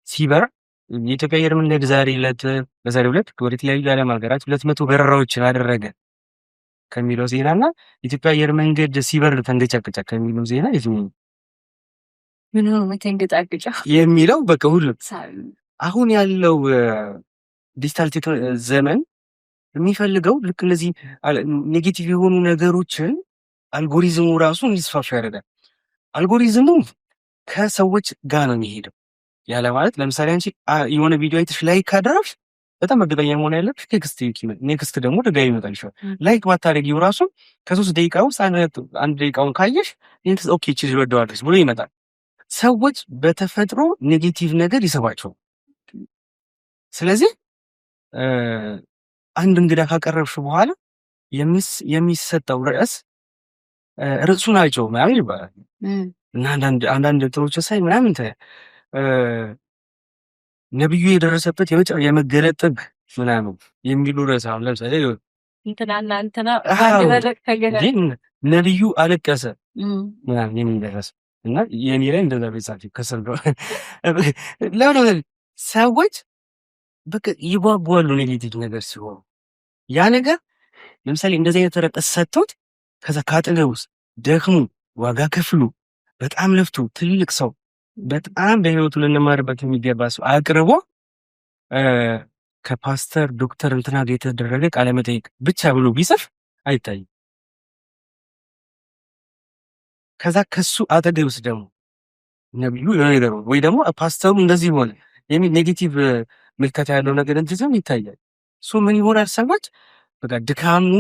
ሲበራ የኢትዮጵያ አየር መንገድ በዛሬው ዕለት ወደ ተለያዩ የዓለም ሀገራት 200 በረራዎችን አደረገ ከሚለው ዜና እና ኢትዮጵያ አየር መንገድ ሲበር ተንገጫገጫ ከሚለው ዜና ምን ነው ተንገጫገጫ የሚለው በቃ ሁሉም አሁን ያለው ዲጂታል ዘመን የሚፈልገው ልክ እነዚህ ኔጌቲቭ የሆኑ ነገሮችን አልጎሪዝሙ ራሱ እንዲስፋፋ ያደርጋል። አልጎሪዝሙ ከሰዎች ጋር ነው የሚሄደው። ያለ ማለት ለምሳሌ አንቺ የሆነ ቪዲዮ አይተሽ ላይክ ካደረግሽ በጣም እርግጠኛ መሆን ያለብሽ ኔክስት ደግሞ ድጋሚ ይመጣል ይችላል። ላይክ ባታደርጊው ራሱ ከ3 ደቂቃ ውስጥ አንድ ደቂቃውን ካየሽ ኦኬ ቺዝ ይወደዋለች ብሎ ይመጣል። ሰዎች በተፈጥሮ ኔጌቲቭ ነገር ይስባቸው። ስለዚህ አንድ እንግዳ ካቀረብሽ በኋላ የሚሰጠው ርዕሱን አይቸው ምናምን ይባላል እና አንዳንድ እንትኖች ሳይ ምናምን ነብዩ የደረሰበት የመገለጥ ምናምን የሚሉ ርዕስ አሁን ለምሳሌ ነብዩ አለቀሰ ምናምን የሚደረስ እና የኔ ላይ እንደዛ ቤተሰብ ከስር ለምን ሰዎች በቃ ይጓጓሉ ኔጌቲቭ ነገር ሲሆን ያ ነገር ለምሳሌ እንደዚህ አይነት ርዕስ ሰጥቶት ከዛ ካጠገብ ውስጥ ደክሙ ዋጋ ከፍሉ በጣም ለፍቱ ትልቅ ሰው በጣም በህይወቱ ልንማርበት የሚገባ ሰው አቅርቦ ከፓስተር ዶክተር እንትና ጋር የተደረገ ቃለ መጠይቅ ብቻ ብሎ ቢጽፍ አይታይም። ከዛ ከሱ አጠገብ ውስጥ ደግሞ ነብዩ የሆነ ነገር ወይ ደግሞ ፓስተሩ እንደዚህ ሆነ የሚል ኔጌቲቭ ምልከታ ያለው ነገር እንትዝም ይታያል። ምን ይሆናል ሰዎች በቃ ድካሙ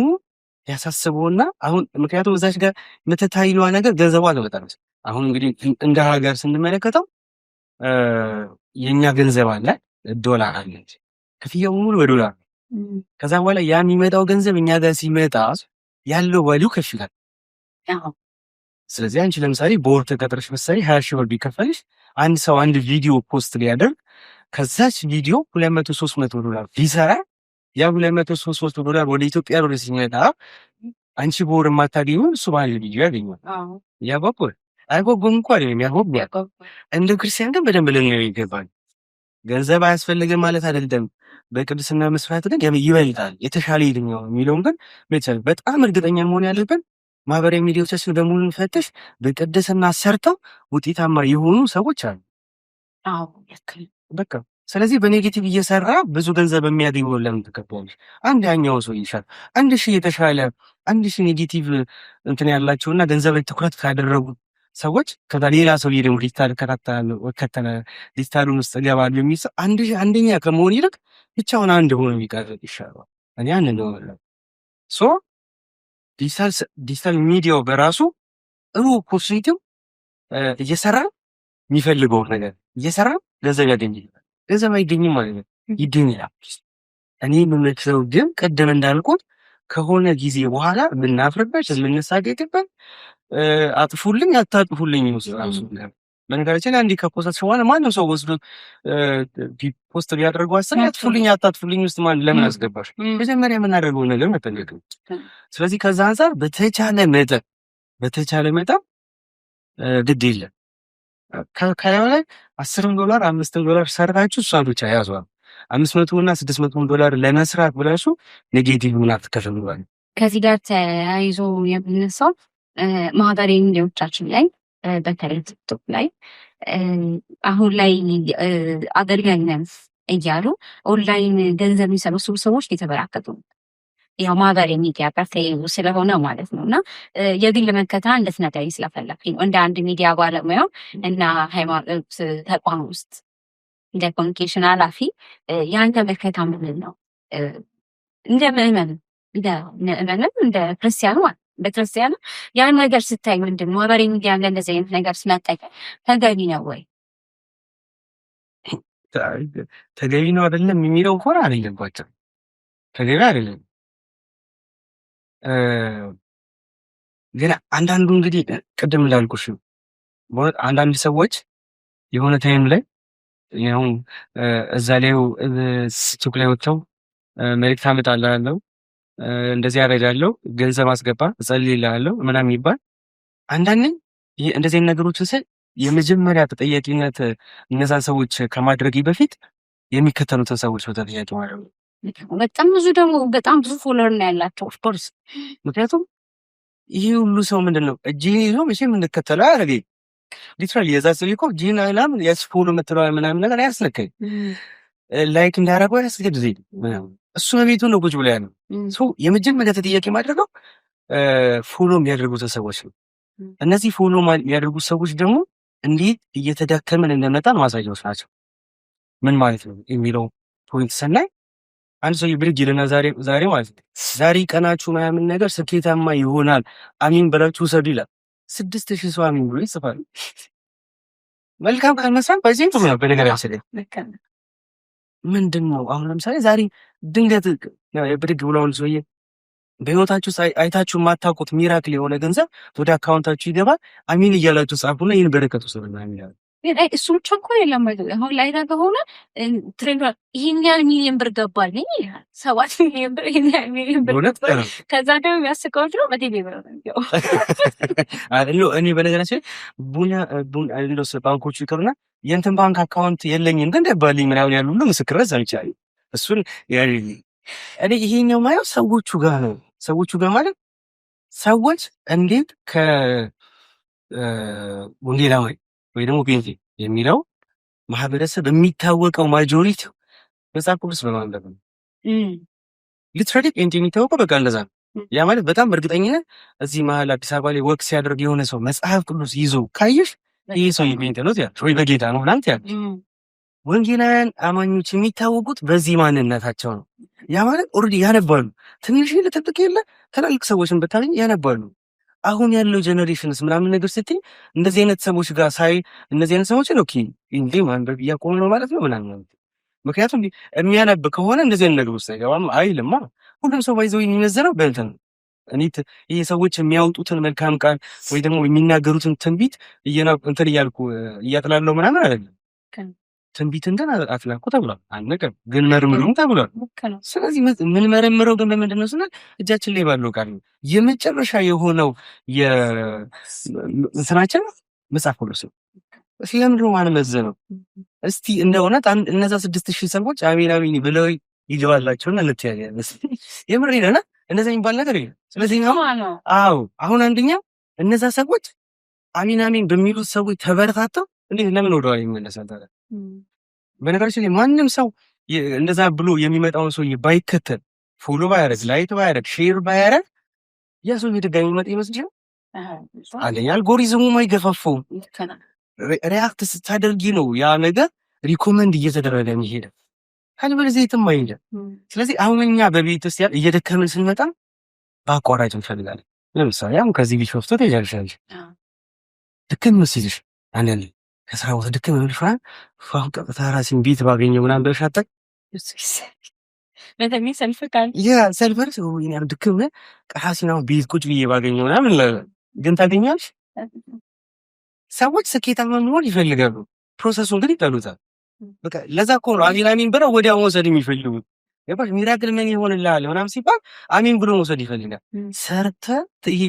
ያሳስበውና አሁን ምክንያቱም እዛች ጋር የምትታይዋ ነገር ገንዘቧ አልመጣም። አሁን እንግዲህ እንደ ሀገር ስንመለከተው የኛ ገንዘብ አለ፣ ዶላር አለ፣ ክፍያው ሙሉ በዶላር ከዛ በኋላ ያ የሚመጣው ገንዘብ እኛ ጋር ሲመጣ ያለው ቫልዩ ከፍ ይላል። ስለዚህ አንቺ ለምሳሌ በወር ተቀጥረሽ መሰለኝ 20 ሺህ ብር ቢከፈልሽ አንድ ሰው አንድ ቪዲዮ ፖስት ሊያደርግ ከዛች ቪዲዮ 200-300 ዶላር ቢሰራ ያ 200-300 ዶላር ወደ ኢትዮጵያ ብር ሲመጣ አንቺ በወር የማታገኘውን እሱ በአንድ ቪዲዮ ያገኛል። ያጓጓል አይጓጓም እንኳ አይደለም ያጓጓል። እንደ ክርስቲያን ግን በደንብ ልንለው ይገባል። ገንዘብ አያስፈልግም ማለት አይደለም። በቅድስና መስራት ግን ይበልጣል የተሻለ ይድኛው የሚለውን ግን በጣም እርግጠኛ መሆን ያለብን ማህበራዊ ሚዲያዎቻችን በሙሉ ፈተሽ በቅድስና ሰርተው ውጤታማ የሆኑ ሰዎች አሉ። በቃ ስለዚህ በኔጌቲቭ እየሰራ ብዙ ገንዘብ የሚያገኘው ለምን ተከታዮች አንድ ያኛው ሰው ይሻል 1000 የተሻለ 1000 ኔጌቲቭ እንትን ያላቸውና ገንዘብ ላይ ትኩረት ካደረጉ ሰዎች ከዛ ሌላ ሰው ሊደም ዲጂታል ከተለ ዲጂታሉን ውስጥ ገባሉ የሚል ሰው አንደኛ ከመሆን ይልቅ ብቻውን አንድ ሆኖ የሚቀርብ ይሻላል። እኔ ያን ነው ሶ ዲጂታል ሚዲያው በራሱ ፖዚቲቭ እየሰራ የሚፈልገው ነገር እየሰራ ገንዘብ ያገኛል። ገንዘብ አይገኝም ማለት ነው፣ ይገኛል። እኔ የምመክረው ግን ቀደም እንዳልኩት ከሆነ ጊዜ በኋላ የምናፍርበት የምንሳቀቅበት አጥፉልኝ አታጥፉልኝ ነው። በነገራችን ላይ አንዴ ከፖስት በኋላ ማንም ሰው ወስዶ ፖስት ቢያደርጉ አስር አጥፉልኝ አታጥፉልኝ ውስጥ ማን ለምን አስገባሽ? መጀመሪያ የምናደርገው ነገር መጠንቀቅ ነው። ስለዚህ ከዛ አንፃር በተቻለ መጠን ግድ የለም ከላዩ ላይ 10 ዶላር 5 ዶላር ሰርታችሁ እሷን ብቻ ያዟል። 500 እና 600 ዶላር ለመስራት ብላችሁ ኔጌቲቭ ምን አትከፍሉባል። ከዚህ ጋር ተያይዞ የምንነሳው ማህበራዊ ሚዲያዎቻችን ላይ በተለይ ቲክቶክ ላይ አሁን ላይ አገልጋይ ነን እያሉ ኦንላይን ገንዘብ የሚሰበስቡ ሰዎች እየተበራከቱ ነው። ያው ማህበራዊ ሚዲያ ጋር ተያይዞ ስለሆነ ማለት ነው። እና የግል መከታ እንድትነግረኝ ስለፈለግኝ ነው እንደ አንድ ሚዲያ ባለሙያ እና ሃይማኖት ተቋም ውስጥ እንደ ኮሚኒኬሽን ኃላፊ ያንተ መከታ ምንድን ነው? እንደ ምዕመንም እንደ ክርስቲያኑ ማለት በክርስቲያኑ ያን ነገር ስታይ ምንድን ነው ማህበራዊ ሚዲያ እንደዚህ አይነት ነገር ስናጠቀም ተገቢ ነው ወይ? ተገቢ ነው አይደለም የሚለው ሆነ አይደለም፣ ተገቢ አይደለም። ግን አንዳንዱ እንግዲህ ቅድም እንዳልኩሽ አንዳንድ ሰዎች የሆነ ታይም ላይ ይሁን እዛ ላይ ስልክ ላይ ወጥተው መልእክት አመጣልሃለሁ እንደዚህ ያደርጋለሁ ገንዘብ አስገባ እጸልይልሃለሁ ምናምን ይባል። አንዳንዴ እንደዚህ ነገሮችን ስል የመጀመሪያ ተጠያቂነት እነዛን ሰዎች ከማድረግ በፊት የሚከተሉትን ሰዎች ተጠያቂ ማለት ነው። በጣም ብዙ ፎሎወር ነው ያላቸው ኦፍኮርስ። ምክንያቱም ይሄ ሁሉ ሰው ምንድነው እጅህን ይዞ መቼም እንከተለው አያደርገኝ ሊትራሊ የዛ ሰው እኮ እጅህን አይላም ያስፎሎ የምትለው ምናምን ነገር አያስነካኝ ላይክ እንዳያደርገው ያስገድደኝ ምናምን እሱ በቤቱ ነው ቁጭ ብሎ ያለው ሰው የመጀመሪያ ተጠያቂ ማድረገው ፎሎ የሚያደርጉትን ሰዎች ነው። እነዚህ ፎሎ የሚያደርጉት ሰዎች ደግሞ እንዴት እየተዳከምን እንደመጣን ማሳያዎች ናቸው። ምን ማለት ነው የሚለው ፖይንት ስናይ አንድ ሰው ብድግ ይልና ዛሬ ማለት ነው ዛሬ ቀናችሁ ምናምን ነገር ስኬታማ ይሆናል አሚን ብላችሁ ውሰዱ ይላል። 6000 ሰው አሚን ብሎ ይጽፋል። መልካም ካልመስራት በዚህ ነው በነገራችን ላይ ምንድን ነው አሁን ለምሳሌ ዛሬ ድንገት ብድግ ብለውን ሰውዬ በህይወታችሁ አይታችሁ የማታውቁት ሚራክል የሆነ ገንዘብ ወደ አካውንታችሁ ይገባል። አሚን እያላችሁ ጻፉና ይህን በረከቱ ሰብና ይላል። እሱ ብቻ እኮ የለም ማለት አሁን ላይ ከሆነ ትሬንድ ይሄን ያህል ሚሊዮን ብር ገባልኝ ይላል። 7 ሚሊዮን ብር ይሄን ያህል ሚሊዮን ብር ከዛ ደግሞ የሚያስቀው ነው በቲቪ ብር ነው አይደል? እኔ በነገራችን ቡና አይደለም ባንኮቹ ይቀርና የእንትን ባንክ አካውንት የለኝም ግን ገባልኝ ምናምን ያሉ ሁሉ ምስክርነት ሰምቻለሁ። እሱን እኔ ይሄኛው ማየው ሰዎቹ ጋር ነው። ሰዎቹ ጋር ማለት ሰዎች እንዴት ወንጌላዊ ወይ ደግሞ ጴንጤ የሚለው ማህበረሰብ የሚታወቀው ማጆሪቲ መጽሐፍ ቅዱስ በማንበብ ነው። ሊትራሊ ጴንጤ የሚታወቀው በቃ እንደዛ ነው። ያ ማለት በጣም በእርግጠኝነት እዚህ መሀል አዲስ አበባ ላይ ወክ ሲያደርግ የሆነ ሰው መጽሐፍ ቅዱስ ይዞ ካየሽ ይህ ሰው ሜንት ነው ያለች ወይ በጌታ ነው ምናምን ያለች። ወንጌላውያን አማኞች የሚታወቁት በዚህ ማንነታቸው ነው። ያ ማለት ኦልሬዲ ያነባሉ። ትንሽ ልትጥቅ የለ ትላልቅ ሰዎችን ብታገኝ ያነባሉ። አሁን ያለው ጀነሬሽንስ ምናምን ነገር ስትይ እንደዚህ አይነት ሰዎች ጋር ሳይ እነዚህ አይነት ሰዎችን ኦኬ እንዴ ማንበብ እያቆሙ ነው ማለት ነው ምናምን። ምክንያቱም የሚያነብ ከሆነ እንደዚህ አይነት ነገር ውስጥ አይገባም አይልማ። ሁሉም ሰው ባይዘው የሚመዘነው በእንትን እኔ ይሄ ሰዎች የሚያወጡትን መልካም ቃል ወይ ደግሞ የሚናገሩትን ትንቢት እንትን እያልኩ እያጥላለሁ ምናምን አይደለም። ትንቢትን ግን አትላኩ ተብሏል። አልነገርም ግን መርምሩም ተብሏል። ስለዚህ ምን መረምረው ግን በምንድን ነው ስንል እጃችን ላይ ባለው ቃል ነው። የመጨረሻ የሆነው እንትናችን መጽሐፍ ቅዱስ ነው። ስለምንድን ነው ማንመዘነው? እስቲ እንደ እውነት እነዛ 6,000 ሰዎች አሜን አሜን ብለው ይገባላቸውና እንተያያለን። የምር ይለና እንደዛ የሚባል ነገር የለም። ስለዚህ ነው አሁን አንደኛ እነዛ ሰዎች አሜን አሜን በሚሉት ሰዎች ተበረታተው እንዴት ለምን ወደኋላ ይመለሳል ታዲያ? በነገራችን ላይ ማንም ሰው እንደዛ ብሎ የሚመጣውን ሰው ባይከተል ፎሎ ባያረግ ላይክ ባያረግ ሼር ባያረግ ያ ሰው ድጋሚ የሚመጣ ይመስልሻል? አንደኛ አልጎሪዝሙ አይገፋፋውም። ሪአክት ስታደርጊ ነው ያ ነገር ሪኮመንድ እየተደረገ የሚሄደው። ካልበለዚያ የትም አይሄድም። ስለዚህ አሁን እኛ በቤተክርስቲያን እየደከምን ስንመጣ በአቋራጭ እንፈልጋለን። ለምሳሌ አሁን ከዚህ ቢሾፍቶ ትሄጃለሽ ድክም ሲልሽ አንዳንዴ ከስራ ቦታ ድክም ብልሻል ፋን ቀጥታ ራሴን ቤት ባገኘው ምናምን ብለሽ አታውቂ? በተለይ ሰልፍካል ሰልፈር ይሄን ድክም ራሴን አሁን ቤት ቁጭ ብዬ ባገኘው ምናምን ግን ታገኛለሽ። ሰዎች ስኬታማ መሆን ይፈልጋሉ፣ ፕሮሰሱን ግን ይጠሉታል። በቃ ለዛ እኮ ነው አሜን አሜን ብለው ወዲያው መውሰድ የሚፈልጉት። ገባሽ? ሚራክል ምን ይሆንልሃል ምናምን ሲባል አሜን ብሎ መውሰድ ይፈልጋል። ሰርተህ ይሄ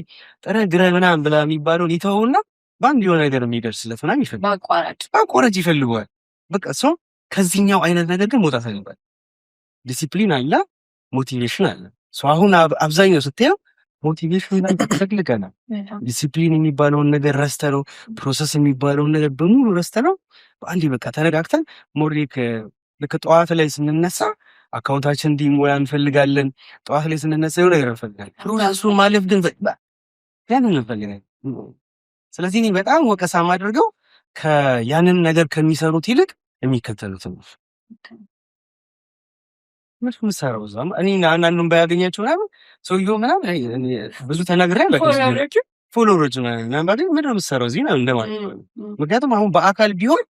ጥረህ ግረህ ምናምን ብላ የሚባለውን ይተውና በአንድ የሆነ ነገር የሚደርስለት ምናምን ይፈልጋል። በአቋራጭ ይፈልገዋል። በቃ ሰው ከዚህኛው አይነት ነገር ግን መውጣት አለበት። ዲሲፕሊን አለ፣ ሞቲቬሽን አለ። ሰው አሁን አብዛኛው ስትየው ሞቲቬሽን ላይ ተጠቅልቀናል። ዲሲፕሊን የሚባለውን ነገር ረስተነው፣ ፕሮሰስ የሚባለውን ነገር በሙሉ ረስተነው በአንዴ በቃ ተረጋግተን ሞሪክ ልክ ጠዋት ላይ ስንነሳ አካውንታችን እንዲሞላ እንፈልጋለን። ጠዋት ላይ ስንነሳ የሆነ ነገር እንፈልጋለን። ፕሮሰሱን ማለፍ ግን ያንን እንፈልጋለን። ስለዚህ እኔ በጣም ወቀሳ ማድረገው ያንን ነገር ከሚሰሩት ይልቅ የሚከተሉት ነው። ምንም ምሳራው እዛም እኔ አንዳንዱን ባያገኛቸው ምናምን ሰውየው ምናምን ብዙ ተናግሬ ፎሎወሮች ምናምን ምንድን ነው የምትሰራው እዚህ ነው እንደማለት ነው። ምክንያቱም አሁን በአካል ቢሆን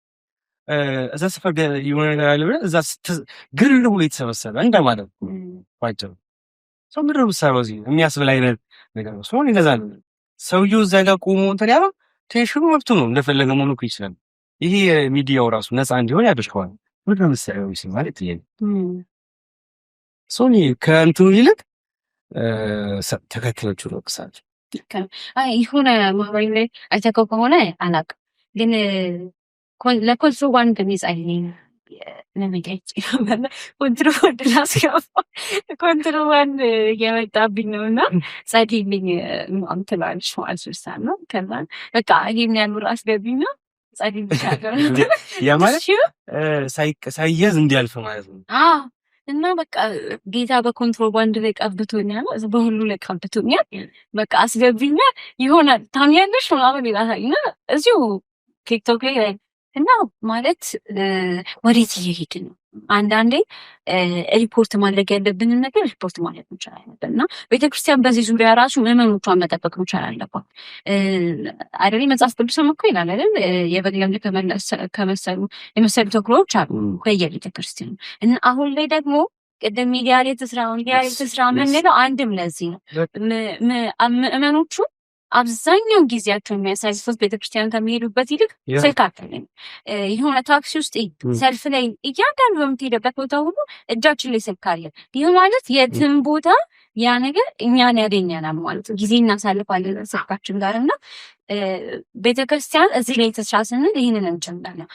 እዛ ስፈር የሆነ ነገር አለ ብለህ እዛ ግር ብሎ የተሰበሰበ እንደማለት ነው። ባጭሩ ሰው ምንድን ነው የምትሰራው እዚህ የሚያስብል አይነት ነገር ነው። ሰው እንደዛ ነው። ሰውየው እዛ ጋር ቆሞ እንትን ያለው ቴንሽኑ መብቱ ነው፣ እንደፈለገ መሆኑ ይችላል። ይሄ ሚዲያው ራሱ ነፃ እንዲሆን ያደርገዋል። ምንድን ነው የምትሰራው ማለት ይሄ ሶኒ ከእንትኑ ይልቅ ተከታዮቹ ነው ቅሳት የሆነ ማህበራዊ ላይ አይተከው ከሆነ አላውቅም፣ ግን ለኮንትሮባንድ ሚጻይ ለመጋጭ ኮንትሮባንድ ላስገባ ኮንትሮባንድ እየመጣብኝ ነው እና ጸዲልኝ ትላለች ማለት ነው። ከዛ በቃ ይሄን ያሉ አስገቢና ጸዲልኝ ያ ማለት ሳይያዝ እንዲያልፍ ማለት ነው። እና በቃ ጌታ በኮንትሮባንድ ላይ ቀብቶኛል፣ በሁሉ ላይ ቀብቶኛል። በቃ አስገቢና ይሆናል ታምኛለሽ ምናምን ይላታል። እና እዚሁ ቲክቶክ ላይ እና ማለት ወዴት እየሄድን ነው? አንዳንዴ ሪፖርት ማድረግ ያለብንን ነገር ሪፖርት ማድረግ መቻል አለብን። እና ቤተክርስቲያን በዚህ ዙሪያ ራሱ ምዕመኖቿን መጠበቅ መቻል አለባት አይደል? መጽሐፍ ቅዱስም እኮ ይላል አይደል? የበግ ለምድ ከመሰሉ የመሰሉ ተኩላዎች አሉ በየቤተክርስቲያኑ። እና አሁን ላይ ደግሞ ቅድም ሚዲያ ላይ ተስራ የምንለው አንድም ለዚህ ነው። ምዕመኖቹ አብዛኛው ጊዜያቸው የሚያሳልፉት ቤተክርስቲያን ከሚሄዱበት ይልቅ ስልካቸው ላይ የሆነ ታክሲ ውስጥ ሰልፍ ላይ እያንዳንዱ በምትሄደበት ቦታ ሁሉ እጃችን ላይ ስልክ አለ። ይህ ማለት የትም ቦታ ያ ነገር እኛን ያገኘናል ማለት ነው። ጊዜ እናሳልፋለን ስልካችን ጋር እና ቤተክርስቲያን እዚህ ላይ ተስራ ስንል ይህንን እንጨምራለን።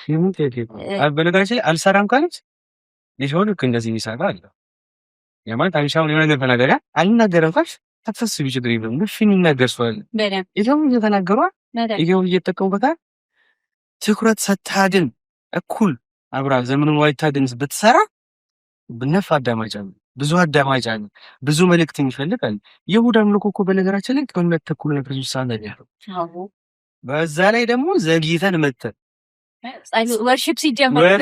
በነገራችን ላይ አልሰራም ካለች ሊሆን ልክ እንደዚህ የሚሰራ አለ። የማለት አንሻውን የሆነ ነገር ተናገሪያ አልናገረም ካልሽ ታክሰስ ቢችል ይብም ግን የሚናገር ሰው አለ። ይሄው እየተናገሩ ይሄው እየተጠቀሙበታል። ትኩረት ሰታድን እኩል አብራ ዘመኑን ዋይታድን ብትሰራ ብነፍ አዳማጭ አለ፣ ብዙ አዳማጭ አለ፣ ብዙ መልእክት ይፈልጋል። ይሁዳ አምልኮ እኮ በነገራችን ላይ ከሁለት ተኩል ነው ክርስቶስ አለ ያለው። በዛ ላይ ደግሞ ዘግይተን መተን ወርሺፕ ሲጀመር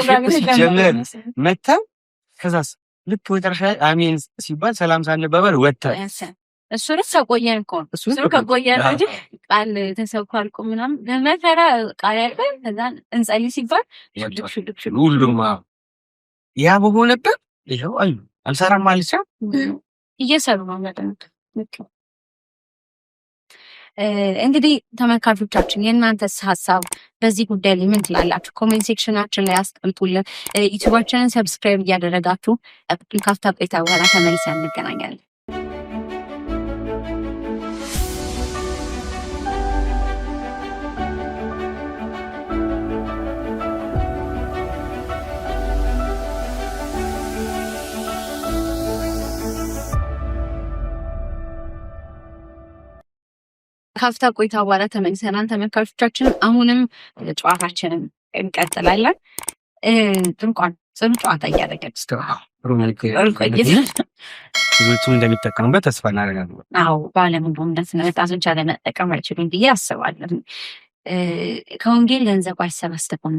መተን ከዛስ ልክ መጨረሻ አሜን ሲባል ሰላም ሳንባባል ወተን እሱን ቆየን እኮ እሱን ከቆየን እንጂ ቃል ተሰብኮ አልቆ ምናምን ለመከራ ቃል ያልኩኝ ከዛን እንጸልይ ሲባል ሁሉም ያ በሆነበት ይኸው አሉ አልሰራም ማለት እየሰሩ ነው ማለት እንግዲህ ተመልካቾቻችን የእናንተስ ሀሳብ በዚህ ጉዳይ ላይ ምን ትላላችሁ? ኮሜንት ሴክሽናችን ላይ አስቀምጡልን። ዩቲዩባችንን ሰብስክራይብ እያደረጋችሁ ካፍታ ቆይታ በኋላ ተመልሰን እንገናኛለን። ካፍታ ቆይታ በኋላ ተመልሰናል ተመልካቾቻችን። አሁንም ጨዋታችንን እንቀጥላለን። ጥሩ ጨዋታ እያደረገን ብዙዎቹም እንደሚጠቀሙበት ተስፋ እናደርጋለን። አዎ ባለሙሉ እምነት ነው። ወጣቶች ለመጠቀም አይችሉም ብዬ አስባለሁ። ከወንጌል ገንዘብ አይሰበሰብም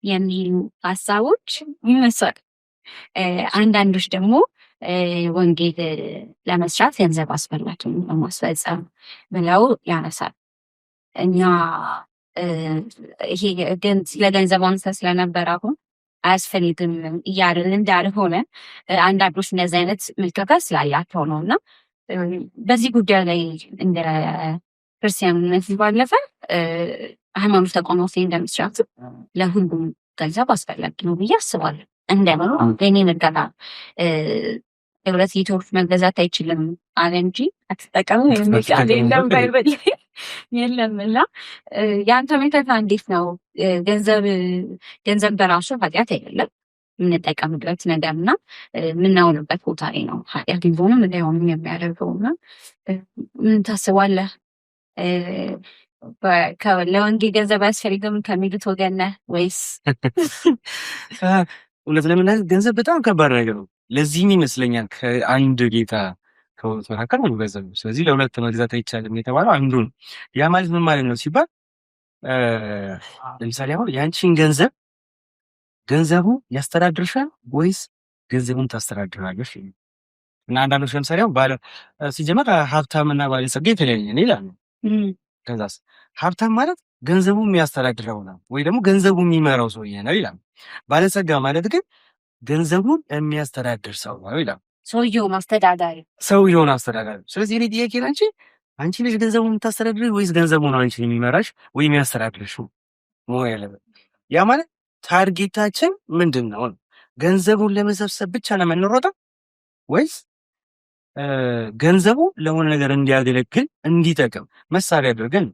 የሚሉ ሀሳቦች ይመስላል። አንዳንዶች ደግሞ ወንጌል ለመስራት ገንዘብ አስፈላጊ ለማስፈጸም ብለው ያነሳል። እኛ ይሄ ግን ስለ ገንዘብ አንስተ ስለነበር አሁን አያስፈልግም እያልን እንዳልሆነ አንዳንዶች እንደዚህ አይነት ምልከታ ስላላቸው ነው። እና በዚህ ጉዳይ ላይ እንደ ክርስቲያንነት ባለፈ ሃይማኖት ተቋማት እንደመስራት ለሁሉም ገንዘብ አስፈላጊ ነው ብዬ አስባለሁ። እንደምን እኔ ምልከታ ህብረት ዩቲዩብ መገዛት አይችልም አለ እንጂ አትጠቀሙ የሚቃል የለም ባይበል የለም። እና የአንተ ምልከታ እንዴት ነው? ገንዘብ በራሱ ኃጢአት አይደለም፣ የምንጠቀምበት ነገር እና የምናውንበት ቦታ ላይ ነው ኃጢአት ቢሆንም እንዳይሆንም የሚያደርገው። እና ምን ታስባለህ? ለወንጌል ገንዘብ አያስፈልግም ከሚሉት ወገን ነህ ወይስ? እውነት ለምናል ገንዘብ በጣም ከባድ ነገር ነው። ለዚህም ይመስለኛል ከአንድ ጌታ ከሁለት መካከል ነው ገንዘብ። ስለዚህ ለሁለት መግዛት አይቻልም የተባለው አንዱ ነው። ያ ማለት ምን ማለት ነው ሲባል ለምሳሌ አሁን ያንቺን ገንዘቡ ያስተዳድርሻል ወይስ ገንዘቡን ታስተዳድራለሽ? እና አንዳንዶች ለምሳሌ አሁን ሲጀመር ሀብታምና ባለጸጋ የተለያየ ነው ይላሉ። ከዛስ ሀብታም ማለት ገንዘቡ የሚያስተዳድረው ነው ወይ ደግሞ ገንዘቡ የሚመራው ሰውዬ ነው ይላል። ባለጸጋ ማለት ግን ገንዘቡን የሚያስተዳድር ሰው ነው ይላል። ሰውየውን አስተዳዳሪ። ስለዚህ እኔ ጥያቄ አንቺ ልጅ ገንዘቡን የምታስተዳድር ወይስ ገንዘቡ ነው አንቺን የሚመራሽ ወይ የሚያስተዳድርሽ? ያ ማለት ታርጌታችን ምንድን ነው? ገንዘቡን ለመሰብሰብ ብቻ ነው የምንሮጠው ወይስ ገንዘቡ ለሆነ ነገር እንዲያገለግል እንዲጠቅም መሳሪያ አድርገን?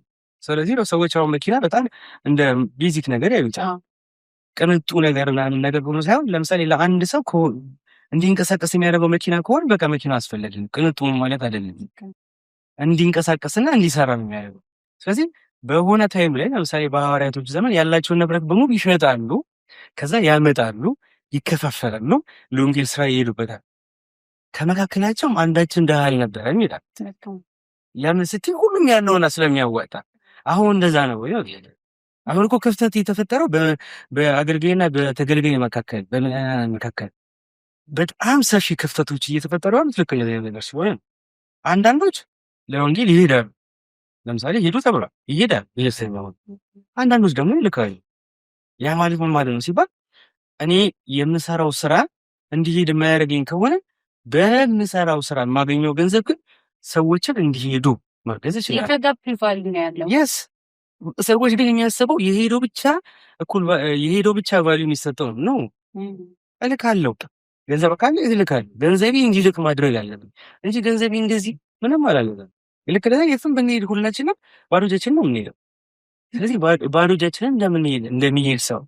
ስለዚህ ነው ሰዎች አሁን መኪና በጣም እንደ ቤዚክ ነገር ያዩታል። ቅንጡ ነገር ምናምን ነገር ሆኖ ሳይሆን ለምሳሌ ለአንድ ሰው እንዲንቀሳቀስ የሚያደርገው መኪና ከሆነ በቃ መኪና አስፈለግን ቅንጡ ማለት አይደለም፣ እንዲንቀሳቀስና እንዲሰራ ነው የሚያደርገው። ስለዚህ በሆነ ታይም ላይ ለምሳሌ በሐዋርያቶች ዘመን ያላቸውን ንብረት በሙሉ ይሸጣሉ፣ ከዛ ያመጣሉ፣ ይከፋፈላሉ፣ ለወንጌል ስራ ይሄዱበታል። ከመካከላቸውም አንዳችን ድሃ አልነበረም ይላል። ለምን ስትይ ሁሉም ያለውና ስለሚያዋጣ። አሁን እንደዛ ነው ወይ? አሁን እኮ ክፍተት የተፈጠረው በአገልጋይና በተገልጋይ መካከል በምዕመናን መካከል በጣም ሰፊ ክፍተቶች እየተፈጠሩ ያሉት ልክ ነገር ሲሆን አንዳንዶች ለወንጌል ይሄዳሉ። ለምሳሌ ሄዱ ተብሏል፣ ይሄዳል ይሄዳል። አንዳንዶች ደግሞ ይልካሉ። ያ ማለት ምን ማለት ነው ሲባል እኔ የምሰራው ስራ እንዲሄድ የማያደርገኝ ከሆነ በምሰራው ስራ የማገኘው ገንዘብ ግን ሰዎችን እንዲሄዱ ማገዝ ይችላል። የተጋፕሪቫል ነው ያለው። yes ሰዎች ግን የሚያስበው የሄደው ብቻ ቫልዩ የሚሰጠው ነው። እልካለሁ ገንዘብ ካለ እልካለሁ፣ ገንዘቤ እንዲልክ ማድረግ አለብን እንጂ ገንዘቤ እንደዚህ ምንም አላለለም። ልክ ደግሞ የትም ብንሄድ ሁላችንም ባዶ እጃችንን ነው የምንሄደው። ስለዚህ ባዶ እጃችንን እንደሚሄድ ሰው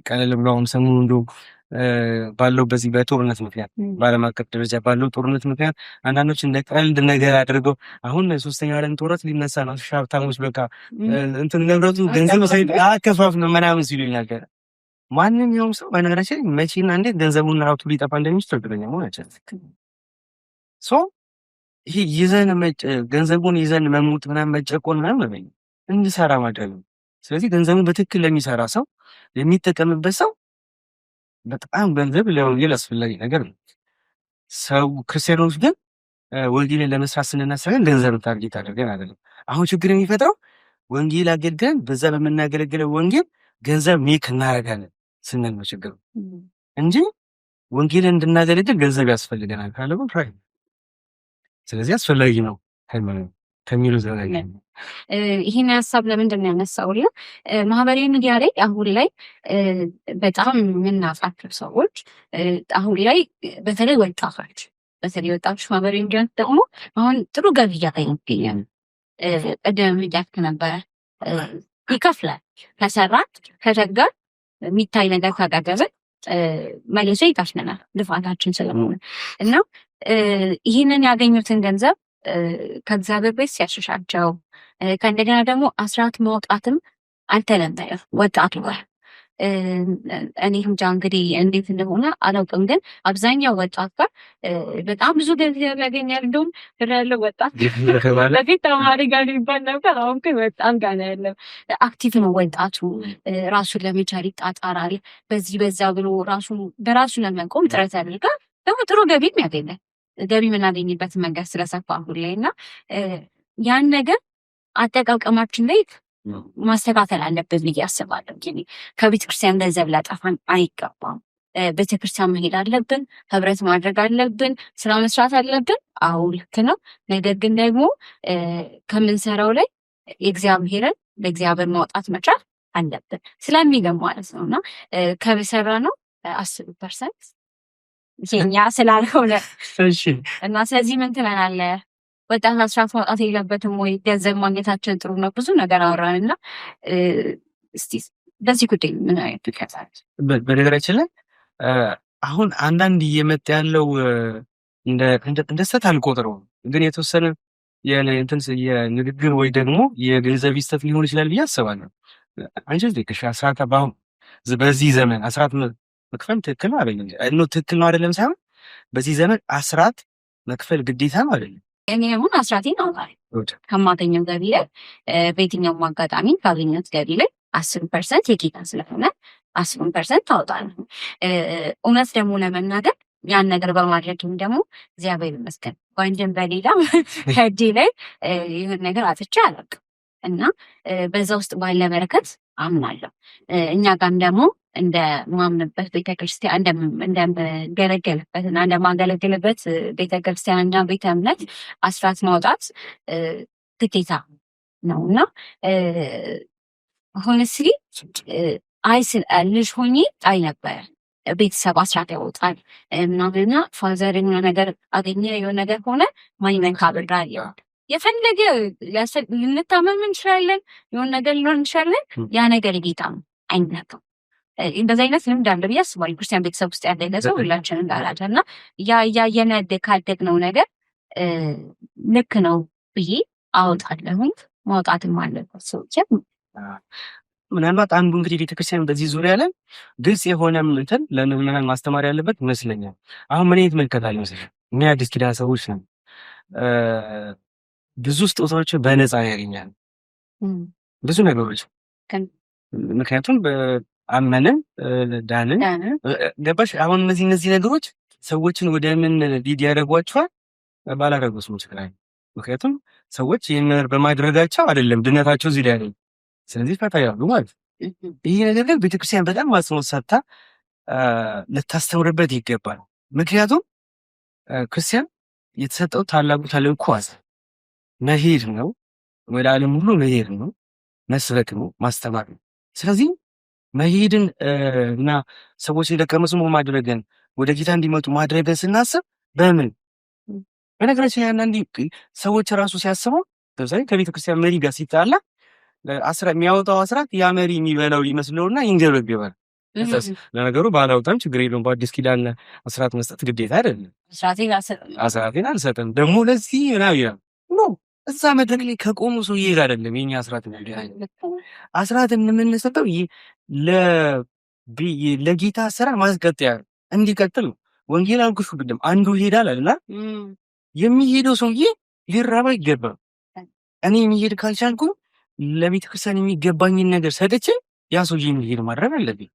ቀለል ብሎ አሁን ሰሞኑን እንደው ባለው በዚህ በጦርነት ምክንያት በዓለም አቀፍ ደረጃ ባለው ጦርነት ምክንያት አንዳንዶች እንደ ቀልድ ነገር አድርገው አሁን ሶስተኛው ዓለም ጦርነት ሊነሳ ነው፣ ሀብታሞች በቃ እንትን ንብረቱ ገንዘብ ሳይድ አከፋፍል ነው ምናምን ሲሉ ይናገር። ማንኛውም ሰው በነገራችን መቼና እንዴት ገንዘቡና ሀብቱ ሊጠፋ እንደሚችል እርግጠኛ መሆን አይቻልም። ይሄ ይዘን ገንዘቡን ይዘን መሙት ምናምን መጨቆን ምናምን እንዲሰራ ማድረግ ነው። ስለዚህ ገንዘቡን በትክክል ለሚሰራ ሰው የሚጠቀምበት ሰው በጣም ገንዘብ ለወንጌል አስፈላጊ ነገር ነው። ሰው ክርስቲያኖች ግን ወንጌልን ለመስራት ስንነሳ ግን ገንዘብን ታርጌት አድርገን አይደለም። አሁን ችግር የሚፈጥረው ወንጌል አገልግለን በዛ በምናገለግለው ወንጌል ገንዘብ ሜክ እናደርጋለን ስንል ነው ችግሩ እንጂ ወንጌልን እንድናገለግል ገንዘብ ያስፈልገናል ካለ ፕራይ ስለዚህ አስፈላጊ ነው ከሚሉ ዘላቂ ይህን ሀሳብ ለምንድን ነው ያነሳው? ማህበራዊ ሚዲያ ላይ አሁን ላይ በጣም የምናውቃቸው ሰዎች አሁን ላይ በተለይ ወጣቶች ማህበራዊ ሚዲያ ደግሞ አሁን ጥሩ ገቢ እያገኙ ይገኛሉ። ቀደም እያልክ ነበረ ይከፍላል ከሰራት ከተጋር የሚታይ ነገር ካጋገዘ መልሶ ይከፍለናል ልፋታችን ስለሆነ እና ይህንን ያገኙትን ገንዘብ ከእግዚአብሔር ቤት ሲያሸሻቸው ከእንደገና ደግሞ አስራት ማውጣትም አልተለመደም ወጣቱ ጋር። እኔ እንጃ እንግዲህ እንዴት እንደሆነ አላውቅም፣ ግን አብዛኛው ወጣት ጋር በጣም ብዙ ገንዘብ ያገኛል። እንደውም ያለው ወጣት በፊት ተማሪ ጋር ይባል ነበር፣ አሁን ግን በጣም ጋር ያለው አክቲቭ ነው ወጣቱ። ራሱን ለመቻል ይጣጣራል። በዚህ በዛ ብሎ በራሱ ለመቆም ጥረት ያደርጋል። ደግሞ ጥሩ ገቢም ያገኛል። ገቢ የምናገኝበት መንገድ ስለሰፋ አሁን ላይ እና ያን ነገር አጠቃቀማችን ላይ ማስተካከል አለብን ብዬ አስባለሁ። ከቤተክርስቲያን ገንዘብ ላጠፋን አይገባም። ቤተክርስቲያን መሄድ አለብን፣ ህብረት ማድረግ አለብን፣ ስራ መስራት አለብን። አዎ ልክ ነው። ነገር ግን ደግሞ ከምንሰራው ላይ የእግዚአብሔርን ለእግዚአብሔር ማውጣት መቻል አለብን ስለሚገም ማለት ነው እና ከበሰራ ነው 10% የኛ ስላልሆነ እና ስለዚህ ምን ትለናለህ? ወጣት አስራት ማውጣት የለበትም ወይ? ገንዘብ ማግኘታችን ጥሩ ነው። ብዙ ነገር አወራን እና እስቲ በዚህ ጉዳይ ምን አይነት ይከታል? በነገራችን ላይ አሁን አንዳንድ እየመጣ ያለው እንደ ስህተት አልቆጥረውም፣ ግን የተወሰነ የንግግር ወይ ደግሞ የገንዘብ ስህተት ሊሆን ይችላል ብዬ አስባለሁ። አንቺ አስራት በአሁን በዚህ ዘመን አስራት መክፈል ትክክል ነው አይደለም? ትክክል ነው አይደለም ሳይሆን በዚህ ዘመን አስራት መክፈል ግዴታ ነው አይደለም? እኔ አሁን አስራቴን አውጣለሁ ከማገኘው ገቢ ላይ በየትኛውም አጋጣሚ ካገኘሁት ገቢ ላይ 10% የጌታ ስለሆነ 10% ታወጣለሁ። እውነት ደግሞ ለመናገር ያን ነገር በማድረግም ደግሞ እግዚአብሔር ይመስገን ወንድም በሌላ ከእጄ ላይ ይህን ነገር አጥቼ አላውቅም እና በዛ ውስጥ ባለ በረከት አምናለሁ። እኛ ጋም ደግሞ እንደማምንበት ቤተክርስቲያን እንደምገለገልበት እና እንደማገለግልበት ቤተክርስቲያንና ቤተ እምነት አስራት ማውጣት ግዴታ ነው እና ሆነስሊ ልጅ ሆኜ ጣይ ነበረ ቤተሰብ አስራት ያወጣል ምናምንና ፋዘር የሆነ ነገር አገኘ የሆነ ነገር ሆነ ማይመን ካብራ የፈለገ ልንታመም እንችላለን፣ የሆነ ነገር ሊሆን እንችላለን። ያ ነገር ጌታ ነው አይነካም። እንደዚህ አይነት ልምድ አለ ብዬ አስባለሁ። ክርስቲያን ቤተሰብ ውስጥ ያለ ሰው ሁላችን እንዳላለ እና ያየን ካደግነው ነገር ልክ ነው ብዬ አወጣለሁኝ። ማውጣትም አለበት ሰዎች። ምናልባት አንዱ እንግዲህ ቤተክርስቲያን በዚህ ዙሪያ ላይ ግልጽ የሆነ እንትን ለምዕመናን ማስተማር ያለበት ይመስለኛል። አሁን ምን ይመለከታል ይመስለኛል እኛ አዲስ ኪዳን ሰዎች ነን። ብዙ ስጦታዎችን በነፃ ያገኛል ብዙ ነገሮች። ምክንያቱም አመንን ዳንን ገባሽ። አሁን እነዚህ ነገሮች ሰዎችን ወደ ምን ሊድ ያደርጓቸዋል? ባላደረጉ ሰዎች ላይ። ምክንያቱም ሰዎች ይህን ነገር በማድረጋቸው አይደለም ድነታቸው እዚህ ላይ ነው። ስለዚህ ፈታ ያሉ ማለት ይህ ነገር ግን ቤተክርስቲያን በጣም አጽንኦት ሰጥታ ልታስተምርበት ይገባል። ምክንያቱም ክርስቲያን የተሰጠው ታላቁ ተልእኮ መሄድ ነው፣ ወደ ዓለም ሁሉ መሄድ ነው፣ መስበክ ነው፣ ማስተማር ነው። ስለዚህ መሄድን እና ሰዎችን ደቀ መዝሙር ማድረግን ወደ ጌታ እንዲመጡ ማድረግን ስናስብ በምን በነገራችን ላይ አንዳንዴ ሰዎች ራሱ ሲያስበው ለምሳሌ ከቤተክርስቲያን መሪ ጋር ሲጣላ የሚያወጣው አስራት ያ መሪ የሚበላው ይመስለውና ይንገበገባል። ለነገሩ ባላውጣም ችግር የለውም። በአዲስ ኪዳን አስራት መስጠት ግዴታ አይደለም። አስራቴን አልሰጥም ደግሞ ለዚህ ነው እዛ መድረክ ላይ ከቆሙ ሰውዬ ጋር አይደለም የኛ አስራት ነው። አስራት የምንሰጠው ለጌታ ስራ ማስቀጠያ እንዲቀጥል ነው። ወንጌል አልኩሽ ቅድም አንዱ ይሄዳል አይደል? የሚሄደው ሰውዬ ሊራባ ይገባል። እኔ የሚሄድ ካልቻልኩ ለቤተክርስቲያን የሚገባኝን ነገር ሰጥቼ ያ ሰውዬ የሚሄድ ማድረግ አለብኝ።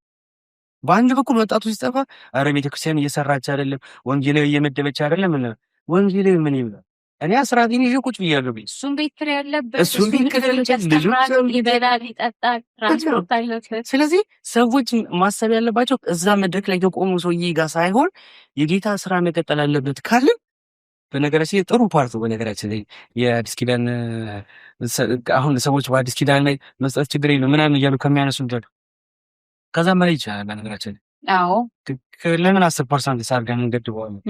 በአንድ በኩል ወጣቱ ሲጠፋ አረ ቤተክርስቲያን እየሰራች አይደለም፣ ወንጌላዊ እየመደበች አይደለም። ወንጌላዊ ምን ይብላል? እኔ አስራቴን ይዤ ቁጭ ብያለሁ። እሱም ቤት ኪራይ ያለበት እሱም ቤት ኪራይ ይበላል፣ ይጠጣል፣ ትራንስፖርት አለው። ስለዚህ ሰዎች ማሰብ ያለባቸው እዛ መድረክ ላይ የቆሙ ሰውዬ ጋር ሳይሆን የጌታ ስራ መቀጠል አለበት ካለ በነገራችን ላይ ጥሩ ፓርቱ በነገራችን ላይ የአዲስ ኪዳን አሁን ሰዎች በአዲስ ኪዳን ላይ መስጠት ችግር የለም ምናምን እያሉ ከሚያነሱ እንጀሉ ከዛ መላይ ይቻላል። በነገራችን አዎ ለምን 10% ሳርገን እንገድበዋለን?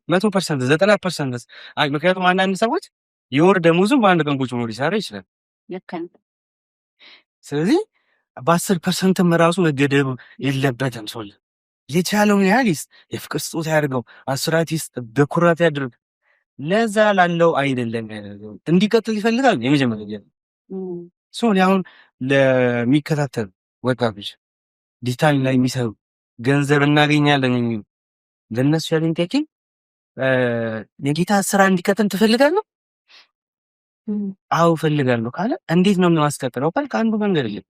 100% 90%? አይ ምክንያቱም አንዳንድ ሰዎች የወር ደሞዙን በአንድ ቀን ቁጭ ብሎ ሊሰራ ይችላል። ስለዚህ በ10%ም ራሱ መገደብ የለበትም። ሰው የቻለውን ያህል ይስጥ፣ የፍቅር ስጦታ ያድርገው፣ አስራት ይስጥ፣ በኩራት ያድርግ። ለዛ ላለው አይደለም እንዲቀጥል ይፈልጋል። የመጀመሪያ ሰውን አሁን ለሚከታተል ወጣቶች ዲጂታል ላይ የሚሰሩ ገንዘብ እናገኛለን የሚሉ ለእነሱ ያለኝ ጥያቄ የጌታ ስራ እንዲቀጥል ትፈልጋለህ? አዎ እፈልጋለሁ ካለ እንዴት ነው የማስቀጥለው? ከአንዱ መንገድ የለም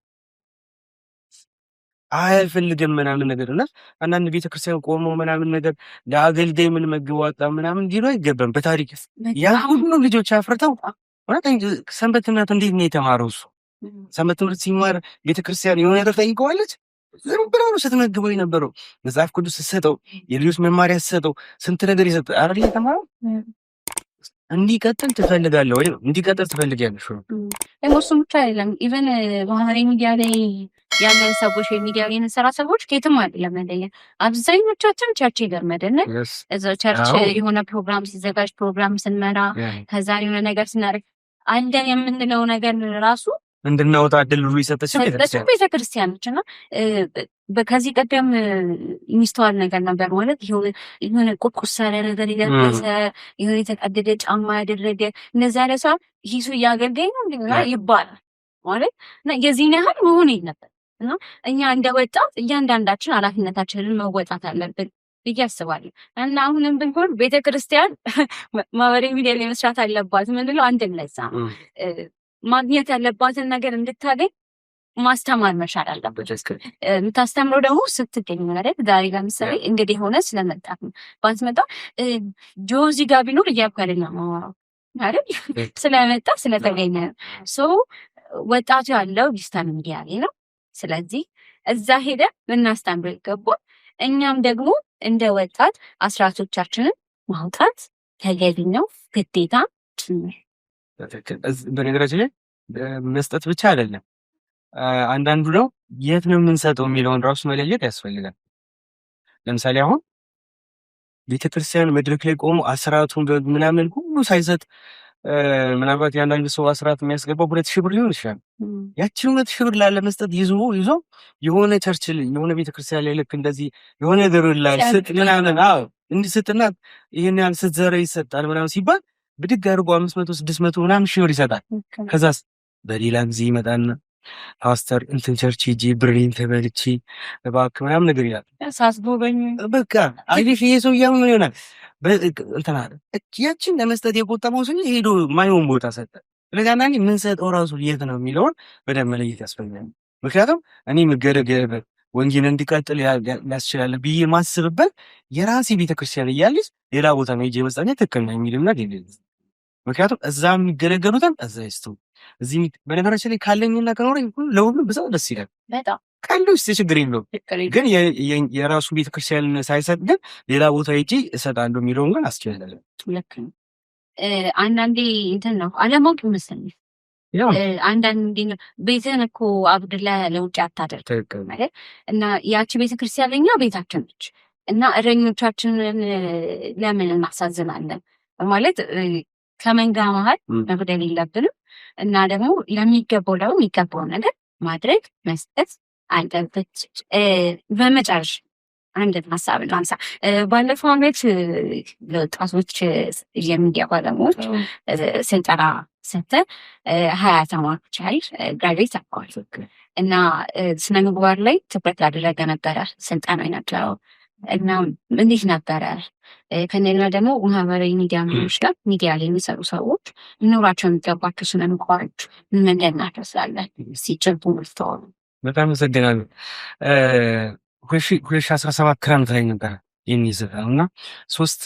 አልፈልግም ምናምን ነገር እና አንዳንድ ቤተክርስቲያን ቆሞ ምናምን ነገር ለአገልጋይ ምን መግባጣ ምናምን እንዲሉ አይገባም። በታሪክ ያ ሁሉ ልጆች አፍርተው ሰንበት ትምህርት እንዴት ነው የተማረው? እሱ ሰንበት ትምህርት ሲማር ቤተክርስቲያን የሆነ ነገር ጠይቀዋለች? ዝም ብላ ነው ስትመግበው የነበረው። መጽሐፍ ቅዱስ ስትሰጠው፣ የልጆች መማሪያ ስትሰጠው፣ ስንት ነገር ይሰጥ አይደል የተማረው። እንዲቀጥል ትፈልጋለህ ወይ ነው? እንዲቀጥል ትፈልጊያለሽ ወይ? እሱም ብቻ አይደለም። ኢቨን ማህበራዊ ሚዲያ ላይ ያለን ሰዎች የሚዲያ ላይ የምንሰራ ሰዎች ከየትም አይደለም እንደኛ አብዛኞቻችን ቸርች ይገርመደን እዛው ቸርች የሆነ ፕሮግራም ሲዘጋጅ ፕሮግራም ስንመራ ከዛ የሆነ ነገር ስናደርግ አለን የምንለው ነገር ራሱ እንድናወጣ እድል ሁሉ የሰጠችን ቤተክርስቲያን ነች። እና ከዚህ ቀደም የሚስተዋል ነገር ነበር ማለት የሆነ ቁርቁስ ያለ ነገር የለበሰ የሆነ የተቀደደ ጫማ ያደረገ እነዚያ ያለ ሰው ሂሱ እያገለገለ ነው ይባላል ማለት እና የዚህን ያህል መሆን የለበት እና እኛ እንደ ወጣት እያንዳንዳችን ኃላፊነታችንን መወጣት አለብን ብዬ አስባለሁ። እና አሁንም ብንሆን ቤተክርስቲያን ማህበራዊ ሚዲያ ላይ መስራት አለባት ምንለው አንድም ለዛ ነው ማግኘት ያለባትን ነገር እንድታገኝ ማስተማር መቻል አለበት። የምታስተምረው ደግሞ ስትገኝ ማለት ዛሬ ለምሳሌ እንግዲህ ሆነ ስለመጣት ነው ባትመጣ ጆዚ ጋር ቢኖር እያልኩ አይደለም አይደል ስለመጣ ስለተገኘ ሶ ወጣቱ ያለው ዲጂታል ሚዲያ ላይ ነው። ስለዚህ እዛ ሄደ ልናስተምር ይገባል። እኛም ደግሞ እንደ ወጣት አስራቶቻችንን ማውጣት ተገቢ ነው፣ ግዴታ ጭምር። በነገራችን ላይ መስጠት ብቻ አይደለም፣ አንዳንዱ ነው የት ነው የምንሰጠው የሚለውን ራሱ መለየት ያስፈልጋል። ለምሳሌ አሁን ቤተክርስቲያን መድረክ ላይ ቆሞ አስራቱን ምናምን ሁሉ ሳይሰጥ ምናልባት የአንዳንድ ሰው አስራት የሚያስገባው 2,000 ብር ሊሆን ይችላል። ያቺን 2,000 ብር ላለመስጠት ይዞ የሆነ ቸርች የሆነ ቤተክርስቲያን ላይ ልክ እንደዚህ የሆነ ነገር ላይ ስጥ ምናምን እንዲስጥና ይህን ያህል ስትዘረ ይሰጣል ምናምን ሲባል ብድግ አድርጎ 500 600 ምናምን ሺህ ብር ይሰጣል። ከዛስ በሌላ ጊዜ ይመጣና ፓስተር እንትን ቸርች ሂጂ ብሬን ተበልቼ እባክህ ምናምን ነገር ይላል። ሳስጎበኝ በቃ አይዲሽ ይሄ ሰው ያው ምን ይሆናል እንትና ያችን ለመስጠት የቆጠበው ሰው ሄዶ ማይሆን ቦታ ሰጠ። ስለዚህ አንዳንዴ የምንሰጠው ራሱ የት ነው የሚለውን በደንብ መለየት ያስፈልጋል። ምክንያቱም እኔ የምገለገልበት ወንጌል እንዲቀጥል ያስችላል ብዬ ማስብበት የራሴ ቤተክርስቲያን እያለች ሌላ ቦታ ነው ሄጄ መስጠት ትክክል ነው የሚል እምነት የለኝም። ምክንያቱም እዛ የሚገለገሉትን እዛ ይስጡ። እዚህ በነገራችን ላይ ካለኝና ከኖረኝ ለሁሉም ብዛው ደስ ይላል። በጣም ካለው ችግር የለውም። ግን የራሱ ቤተክርስቲያን ሳይሰጥ ግን ሌላ ቦታ ሄጄ እሰጣለሁ የሚለውን ግን አስችላል። ልክ ነው። አንዳንዴ እንትን ነው አለማወቅ ይመስለኛል። አንዳንዴ ቤትን እኮ አብድላ ለውጭ አታደርግ ማለት እና ያቺ ቤተክርስቲያን ለኛ ቤታችን ነች እና እረኞቻችንን ለምን እናሳዝናለን ማለት ከመንጋ መሀል መጉደል የለብንም እና ደግሞ ለሚገባው ደግሞ የሚገባውን ነገር ማድረግ መስጠት አለበት። በመጨረሻ አንድ ሀሳብ ላንሳ። ባለፈው ዓመት ለወጣቶች የሚዲያ ባለሙያዎች ስልጠና ሰጥተ 20 ተማሪዎች ያህል ግራጁዌት አድርገዋል እና ስነ ምግባር ላይ ትኩረት ያደረገ ነበረ ስልጠና የነበረው እና እንዴት ነበረ? ከእንደገና ደግሞ ማህበራዊ ሚዲያ ጋር ሚዲያ ላይ የሚሰሩ ሰዎች ሊኖራቸው የሚገባቸው ስነ ምግባሮች ምንድን ናቸው ስላለን ሲጭቡ ምስተዋሉ? በጣም አመሰግናለሁ። 2017 ክረምት ላይ ነበረ የሚዘራው እና 3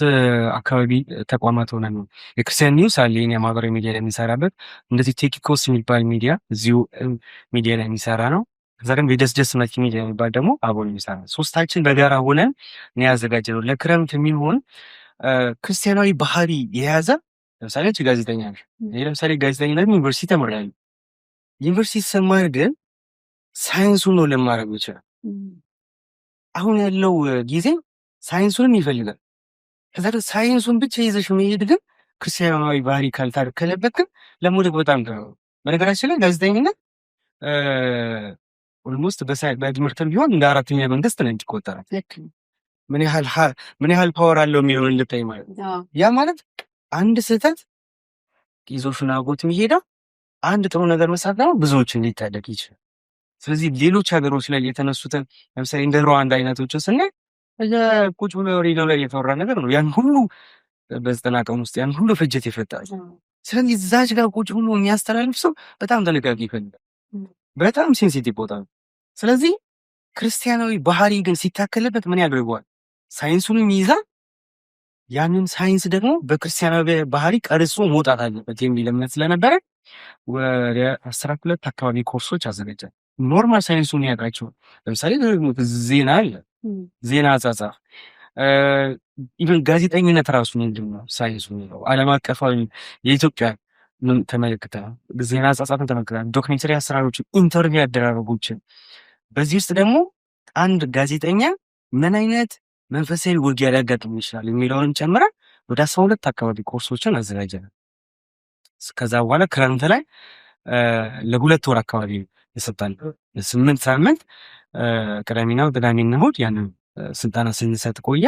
አካባቢ ተቋማት ሆነ ነው የክርስቲያን ኒውስ አለ የኛ ማህበራዊ ሚዲያ ላይ የሚሰራበት፣ እንደዚህ ቴኪኮስ የሚባል ሚዲያ እዚሁ ሚዲያ ላይ የሚሰራ ነው። ከዛ ደግሞ የደስደስ መኪ ሚዲያ የሚባል ደግሞ አብሮ የሚሰራ ሶስታችን በጋራ ሆነን ነው ያዘጋጀነው ለክረምት የሚሆን ክርስቲያናዊ ባህሪ የያዘ። ለምሳሌ ጋዜጠኛ ነሽ። ለምሳሌ ጋዜጠኝነት ዩኒቨርሲቲ ተምሬያለሁ። ዩኒቨርሲቲ ስማር ግን ሳይንሱን ነው ለማድረግ ይችላል። አሁን ያለው ጊዜ ሳይንሱንም ይፈልጋል። ከዛ ሳይንሱን ብቻ ይዘሽ መሄድ ግን ክርስቲያናዊ ባህሪ ካልታከለበት ግን ለመውደቅ በጣም ነው። በነገራችን ላይ ጋዜጠኝነት ኦልሞስት በትምህርትም ቢሆን እንደ አራተኛ መንግስት ነው የሚቆጠረው። ምን ያህል ፓወር አለው የሚለውን ልታይ ማለት ነው። ያ ማለት አንድ ስህተት ይዞሽና ጎት የሚሄደው አንድ ጥሩ ነገር መስራት ደግሞ ብዙዎችን ሊታደግ ይችላል። ስለዚህ ሌሎች ሀገሮች ላይ የተነሱትን ለምሳሌ እንደ ሩዋንዳ አይነቶችን ስናይ ቁጭ ብሎ ሬዲዮ ላይ የተወራ ነገር ነው። ያን ሁሉ በ90 ቀን ውስጥ ያን ሁሉ ፍጅት ይፈጣል። ስለዚህ እዛች ጋር ቁጭ ብሎ የሚያስተላልፍ ሰው በጣም ጥንቃቄ ይፈልጋል። በጣም ሴንሲቲቭ ቦታ ነው። ስለዚህ ክርስቲያናዊ ባህሪ ግን ሲታከልበት ምን ያደርገዋል? ሳይንሱንም ይይዛል። ያንን ሳይንስ ደግሞ በክርስቲያናዊ ባህሪ ቀርጾ መውጣት አለበት የሚል እምነት ስለነበረ ወደ 12 አካባቢ ኮርሶች አዘጋጃል። ኖርማል ሳይንሱን ያውቃቸው። ለምሳሌ ዜና አለ፣ ዜና አጻጻፍ፣ ኢቨን ጋዜጠኝነት ራሱ ምንድን ነው ሳይንሱ ነው። ዓለም አቀፋዊ የኢትዮጵያ ተመልክተ ዜና አጻጻፍን ተመልክተ ዶክሜንተሪ አሰራሮችን፣ ኢንተርቪው አደራረጎችን። በዚህ ውስጥ ደግሞ አንድ ጋዜጠኛ ምን አይነት መንፈሳዊ ውጊያ ሊያጋጥም ይችላል የሚለውንም ጨምረ ወደ 12 አካባቢ ኮርሶችን አዘጋጀናል። ከዛ በኋላ ክረምት ላይ ለ2 ወር አካባቢ ይሰጣል። 8 ሳምንት ቅዳሜና እሑድ ያንን ስልጠና ስንሰጥ ቆየ።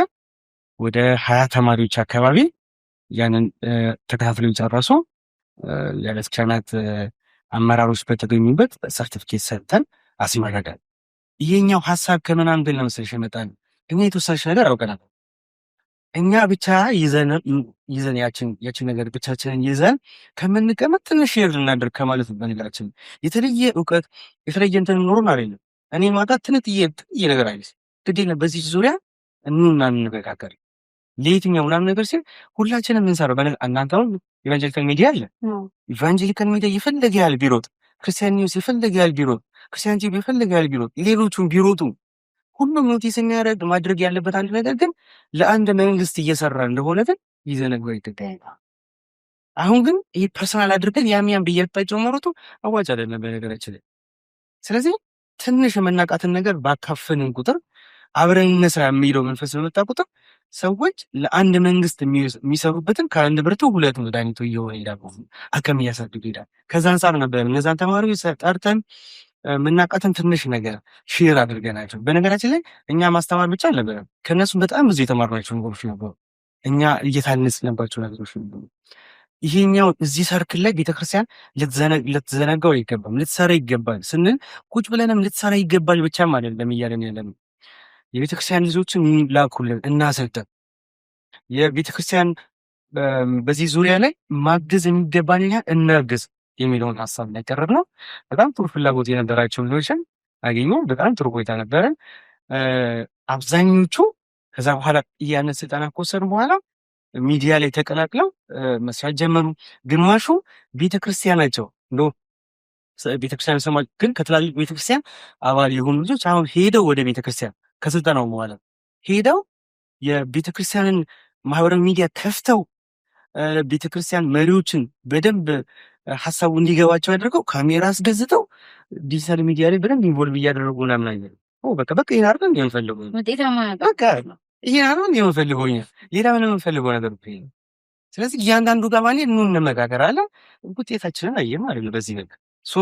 ወደ 20 ተማሪዎች አካባቢ ያንን ተከታትለው ጨረሱ። የቤተክርስቲያናት አመራሮች በተገኙበት ሰርቲፊኬት ሰጥተን አስመረቀን። ይሄኛው ሀሳብ ከምን አንግል ነው መሰለሽ ይመጣል። እኛ የተወሰነች ነገር አውቀናል። እኛ ብቻ ይዘን ያችን ነገር ብቻችንን ይዘን ከምንቀመጥ ትንሽ ሼር ልናደርግ ከማለት ነው። በነገራችን የተለየ እውቀት የተለየ እንትን ኖሮን አይደለም። እኔ ማውጣት ትንጥዬ ነገር አይደል ግዴ ነው። በዚህ ዙሪያ እንኑና እንነጋገር ለየትኛው ምናምን ነገር ሲል ሁላችንም እንሰራው። እናንተ አሁን ኢቫንጀሊካል ሚዲያ አለ። ኢቫንጀሊካል ሚዲያ የፈለገ ያህል ቢሮጥ፣ ክርስቲያን ኒውስ የፈለገ ያህል ቢሮጥ፣ ክርስቲያን ቲቪ የፈለገ ያህል ቢሮጥ፣ ሌሎቹም ቢሮጡ ሁሉም ኖቲስ የሚያደርግ ማድረግ ያለበት አንድ ነገር ግን ለአንድ መንግስት እየሰራ እንደሆነ ግን ይዘነጋው ይገባል። አሁን ግን ይህ ፐርሰናል አድርገን ያሚያን ብያጣቸው መሮጡ አዋጭ አይደለም በነገራችን ላይ። ስለዚህ ትንሽ የምናውቃትን ነገር ባካፈንን ቁጥር አብረን እንስራ የሚለው መንፈስ በመጣ ቁጥር ሰዎች ለአንድ መንግስት የሚሰሩበትን ከአንድ ብርቱ 2 መድኃኒቱ እየሆነ ይሄዳል። አቅም እያሳድጉ ይሄዳል። ከዛ አንጻር ነበር እነዛን ተማሪዎች ጠርተን የምናውቃትን ትንሽ ነገር ሼር አድርገናቸው። በነገራችን ላይ እኛ ማስተማር ብቻ አልነበረም፣ ከእነሱም በጣም ብዙ የተማርናቸው ነገሮች ነበሩ። እኛ እየታነጽንባቸው ነገሮች ነበሩ። ይሄኛው እዚህ ሰርክል ላይ ቤተክርስቲያን ልትዘነጋው አይገባም፣ ልትሰራ ይገባል ስንል ቁጭ ብለንም ልትሰራ ይገባል ብቻም አይደለም እያለን ያለነው። የቤተክርስቲያን ልጆችን ላኩልን እናሰልጠን። የቤተክርስቲያን በዚህ ዙሪያ ላይ ማገዝ የሚገባን እናግዝ የሚለውን ሀሳብ ላይ ያቀረብነው በጣም ጥሩ ፍላጎት የነበራቸው ልጆችን አገኘ። በጣም ጥሩ ቆይታ ነበረን። አብዛኞቹ ከዛ በኋላ ያንን ስልጠና ከወሰዱ በኋላ ሚዲያ ላይ ተቀላቅለው መስራት ጀመሩ። ግማሹ ቤተክርስቲያናቸው እንደው ቤተክርስቲያን ሰማል ግን ከትላልቅ ቤተክርስቲያን አባል የሆኑ ልጆች አሁን ሄደው ወደ ቤተክርስቲያን ከስልጠናው በኋላ ሄደው የቤተክርስቲያንን ማህበራዊ ሚዲያ ከፍተው ቤተክርስቲያን መሪዎችን በደንብ ሀሳቡ እንዲገባቸው ያደርገው ካሜራ አስገዝተው ዲጂታል ሚዲያ ላይ በደንብ ኢንቮልቭ እያደረጉ ምናምን ነገር በቃ ይሄን አይደል የምፈልገው ይሄን አይደል የምፈልገው ሌላ ምንም የምፈልገው ነገር ነው። ስለዚህ እያንዳንዱ ጋር ማለት ነው እንነጋገራለን፣ ውጤታችንን አየን ማለት ነው። በዚህ ነገር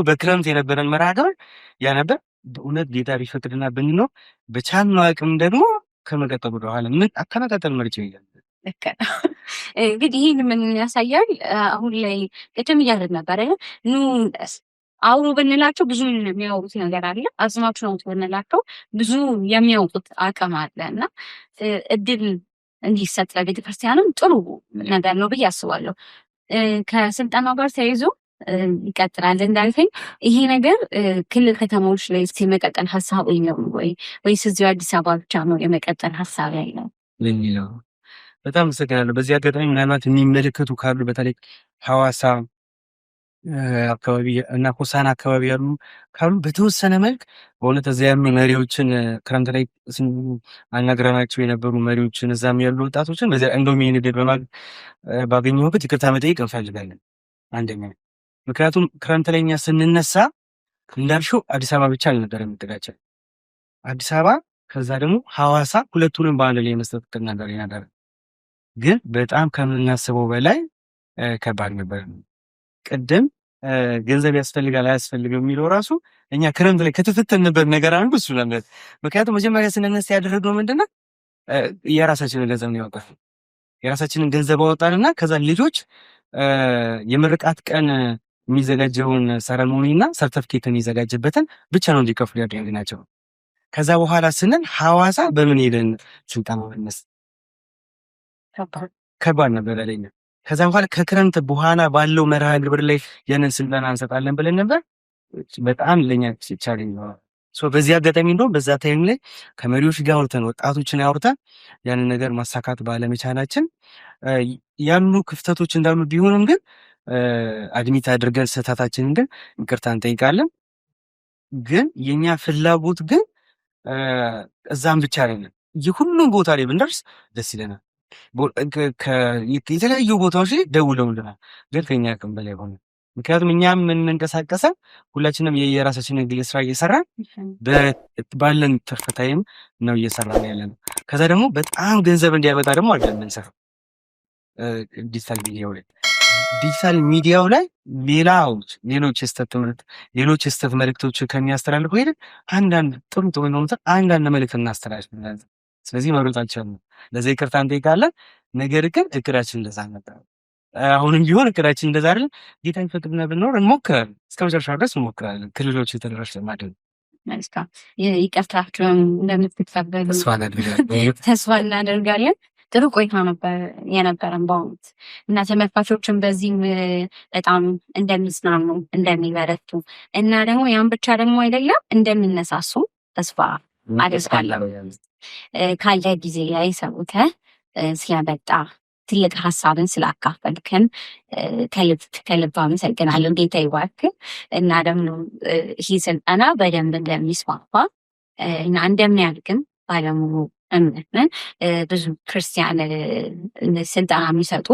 በክረምት የነበረን መርሃ ግብር ያ ነበር። በእውነት ጌታ ቢፈቅድና ብንኖር በቻልነው አቅም ደግሞ ከመቀጠሉ በኋላ ምን አከናታተል መርጬ ይላል። እንግዲህ ይህን ምን ያሳያል? አሁን ላይ ቅድም እያልን ነበረ አውሩ ብንላቸው ብዙ የሚያወሩት ነገር አለ። አጽናችሁ ነው ብንላቸው ብዙ የሚያውቁት አቅም አለ እና እድል እንዲሰጥ ለቤተክርስቲያንም ጥሩ ነገር ነው ብዬ አስባለሁ። ከስልጠናው ጋር ተያይዞ ይቀጥላል እንዳልከኝ ይሄ ነገር ክልል ከተማዎች ላይ የመቀጠል ሀሳብ ነው ወይስ እዚሁ አዲስ አበባ ብቻ ነው የመቀጠል ሀሳብ ያለው የሚለው? በጣም አመሰግናለሁ። በዚህ አጋጣሚ ምናልባት የሚመለከቱ ካሉ በተለይ ሐዋሳ አካባቢ እና ሆሳና አካባቢ ያሉ ካሉ በተወሰነ መልክ በእውነት እዚያ ያሉ መሪዎችን ክረምት ላይ አናግረናቸው የነበሩ መሪዎችን እዛም ያሉ ወጣቶችን በዚያ እንደውም ይህን ዕድል ባገኘሁበት ይቅርታ መጠየቅ እንፈልጋለን። አንደኛ ምክንያቱም ክረምት ላይ እኛ ስንነሳ እንዳልሽው አዲስ አበባ ብቻ አልነበረ የምንጠጋቸው አዲስ አበባ ከዛ ደግሞ ሐዋሳ ሁለቱንም በአንድ ላይ የመስጠት ነገር ነበር። ግን በጣም ከምናስበው በላይ ከባድ ነበር። ቅድም ገንዘብ ያስፈልጋል አያስፈልግም የሚለው ራሱ እኛ ክረምት ላይ ከተፈተንበት ነገር አንዱ እሱ ነበር። ምክንያቱም መጀመሪያ ስንነሳ ያደረገው ምንድነው የራሳችንን ገንዘብ ነው ያወጣል። የራሳችንን ገንዘብ አወጣንና ከዛ ልጆች የምርቃት ቀን የሚዘጋጀውን ሰረሞኒና ሰርተፍኬት የሚዘጋጅበትን ብቻ ነው እንዲከፍሉ ያደረግናቸው። ከዛ በኋላ ስንል ሐዋሳ በምን ሄደን ስልጠና መነስ ከባድ ነበር ለኛ። ከዛ በኋላ ከክረምት በኋላ ባለው መርሃ ግብር ላይ ያንን ስልጠና እንሰጣለን ብለን ነበር። በጣም ለኛ ቻሌንጅ ነው። በዚህ አጋጣሚ እንደውም በዛ ታይም ላይ ከመሪዎች ጋር አውርተን ወጣቶችን አውርተን ያንን ነገር ማሳካት ባለመቻላችን ያሉ ክፍተቶች እንዳሉ ቢሆንም ግን አድሚት አድርገን ስህተታችንን ግን ይቅርታ እንጠይቃለን። ግን የኛ ፍላጎት ግን እዛም ብቻ አይደለም፣ የሁሉም ቦታ ላይ ብንደርስ ደስ ይለናል። የተለያዩ ቦታዎች ላይ ደውለውልናል፣ ግን ከኛ አቅም በላይ ሆነ። ምክንያቱም እኛም የምንንቀሳቀሰው ሁላችንም የራሳችንን ግል ስራ እየሰራን ባለን ትርፍ ታይም ነው እየሰራን ያለነው። ከዛ ደግሞ በጣም ገንዘብ እንዲያመጣ ደግሞ አይደለም የምንሰራው ዲጂታል ሚዲያው ላይ ሌሎች የስተት መልእክቶች ከሚያስተላልፉ ሄደን አንዳንድ ጥሩ ነው አንዳንድ መልእክት እናስተላልፋለን። ስለዚህ መብረጥ አልቻልንም። ለዚህ ይቅርታ እንጠይቃለን። ነገር ግን እቅዳችን እንደዛ ነበር። አሁንም ቢሆን እቅዳችን እንደዛ አይደለም። ጌታ ይፈቅድና ብንኖር እንሞክራለን፣ እስከ መጨረሻ ድረስ እንሞክራለን ክልሎች የተደረሰ ማድረግ። መልካም ይቅርታችሁን እንደምትቀበሉ ተስፋ እናደርጋለን። ጥሩ ቆይታ ነበር የነበረን በእውነት እና ተመልካቾችን በዚህም በጣም እንደሚዝናኑ እንደሚበረቱ እና ደግሞ ያን ብቻ ደግሞ አይደለም እንደሚነሳሱ ተስፋ አደርጋለሁ። ካለ ጊዜ ላይ ሰውተህ ስለመጣ ትልቅ ሀሳብን ስላካፈልክን ከልብ አመሰግናለሁ። ጌታ ይባርክ እና ደግሞ ይህ ስልጠና በደንብ እንደሚስፋፋ እና እንደሚያድግም ባለሙሉ እምነት ነን። ብዙ ክርስቲያን ስልጠና የሚሰጡ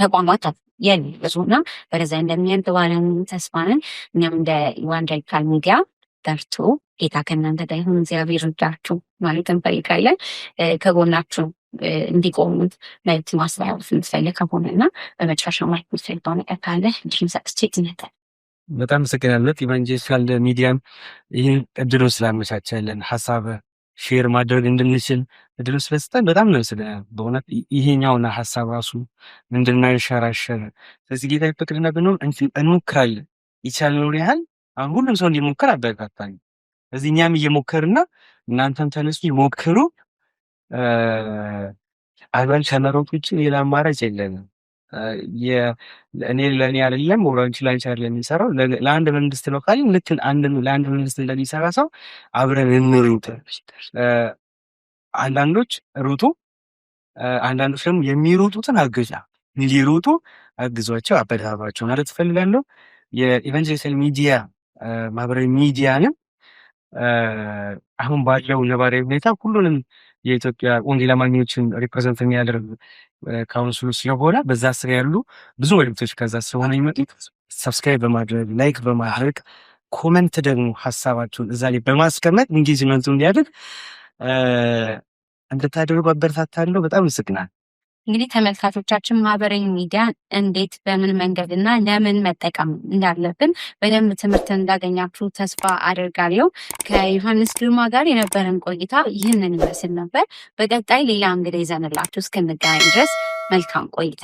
ተቋማት ብዙና ወደዛ እንደሚያድግ ባለሙሉ ተስፋ ነን። እኛም እንደ ኢቫንጀሊካል ሚዲያ በርቱ፣ ጌታ ከእናንተ ጋር ይሁን፣ እግዚአብሔር ይርዳችሁ ማለት እንፈልጋለን። ከጎናችሁ እንዲቆሙት መልዕክት ማስተላለፍ የምትፈልግ ከሆነና በመጨረሻ ማለት የምትፈልገው ነገር ካለ እንዲሁም ሰጥቼ ትነታል። በጣም አመሰግናለሁ። ኢቫንጀሊካል ሚዲያም ይህን እድሉን ስላመቻቸልን ሀሳብ ሼር ማድረግ እንድንችል እድሉን ስለሰጠን በጣም ነው በእውነት ይሄኛውና ሀሳብ ራሱ እንድናንሸራሸር ስለዚህ ጌታ ይፈቅድና ብንሆን እንሞክራለን። ይቻልነውን ያህል አሁን ሁሉም ሰው እንዲሞክር አበረታታኝ። ስለዚህ እኛም እየሞከርና እናንተም ተነሱ ይሞክሩ። አብረን ከመሮጥ ውጭ ሌላ አማራጭ የለንም። ለእኔ አይደለም ወራንቺ ላንቺ አይደለም የሚሰራው ለአንድ መንግስት ነው ካለ ልክ ለአንድ መንግስት እንደሚሰራ ሰው አብረን እንሩጥ። አንዳንዶች ሩጡ፣ አንዳንዶች ደግሞ የሚሮጡትን እንዲሮጡ አግዟቸው፣ አበረታቷቸው ማለት እፈልጋለሁ። የኢቫንጀሊካል ሚዲያ ማህበራዊ ሚዲያንም አሁን ባለው ነባራዊ ሁኔታ ሁሉንም የኢትዮጵያ ወንጌል አማኞችን ሪፕሬዘንት የሚያደርግ ካውንስሉ ስለሆነ በዛ ስር ያሉ ብዙ መልዕክቶች ከዛ ስለሆነ ይመጡት ሰብስክራይብ በማድረግ ላይክ በማድረግ ኮመንት ደግሞ ሀሳባችሁን እዛ ላይ በማስቀመጥ ኢንጌጅመንቱ እንዲያደርግ እንድታደርጉ አበረታታለሁ። በጣም አመሰግናለሁ። እንግዲህ ተመልካቾቻችን ማህበራዊ ሚዲያ እንዴት በምን መንገድ እና ለምን መጠቀም እንዳለብን በደንብ ትምህርት እንዳገኛችሁ ተስፋ አደርጋለሁ። ከዮሐንስ ግርማ ጋር የነበረን ቆይታ ይህንን ይመስል ነበር። በቀጣይ ሌላ እንግዲህ ይዘንላችሁ እስክንገናኝ ድረስ መልካም ቆይታ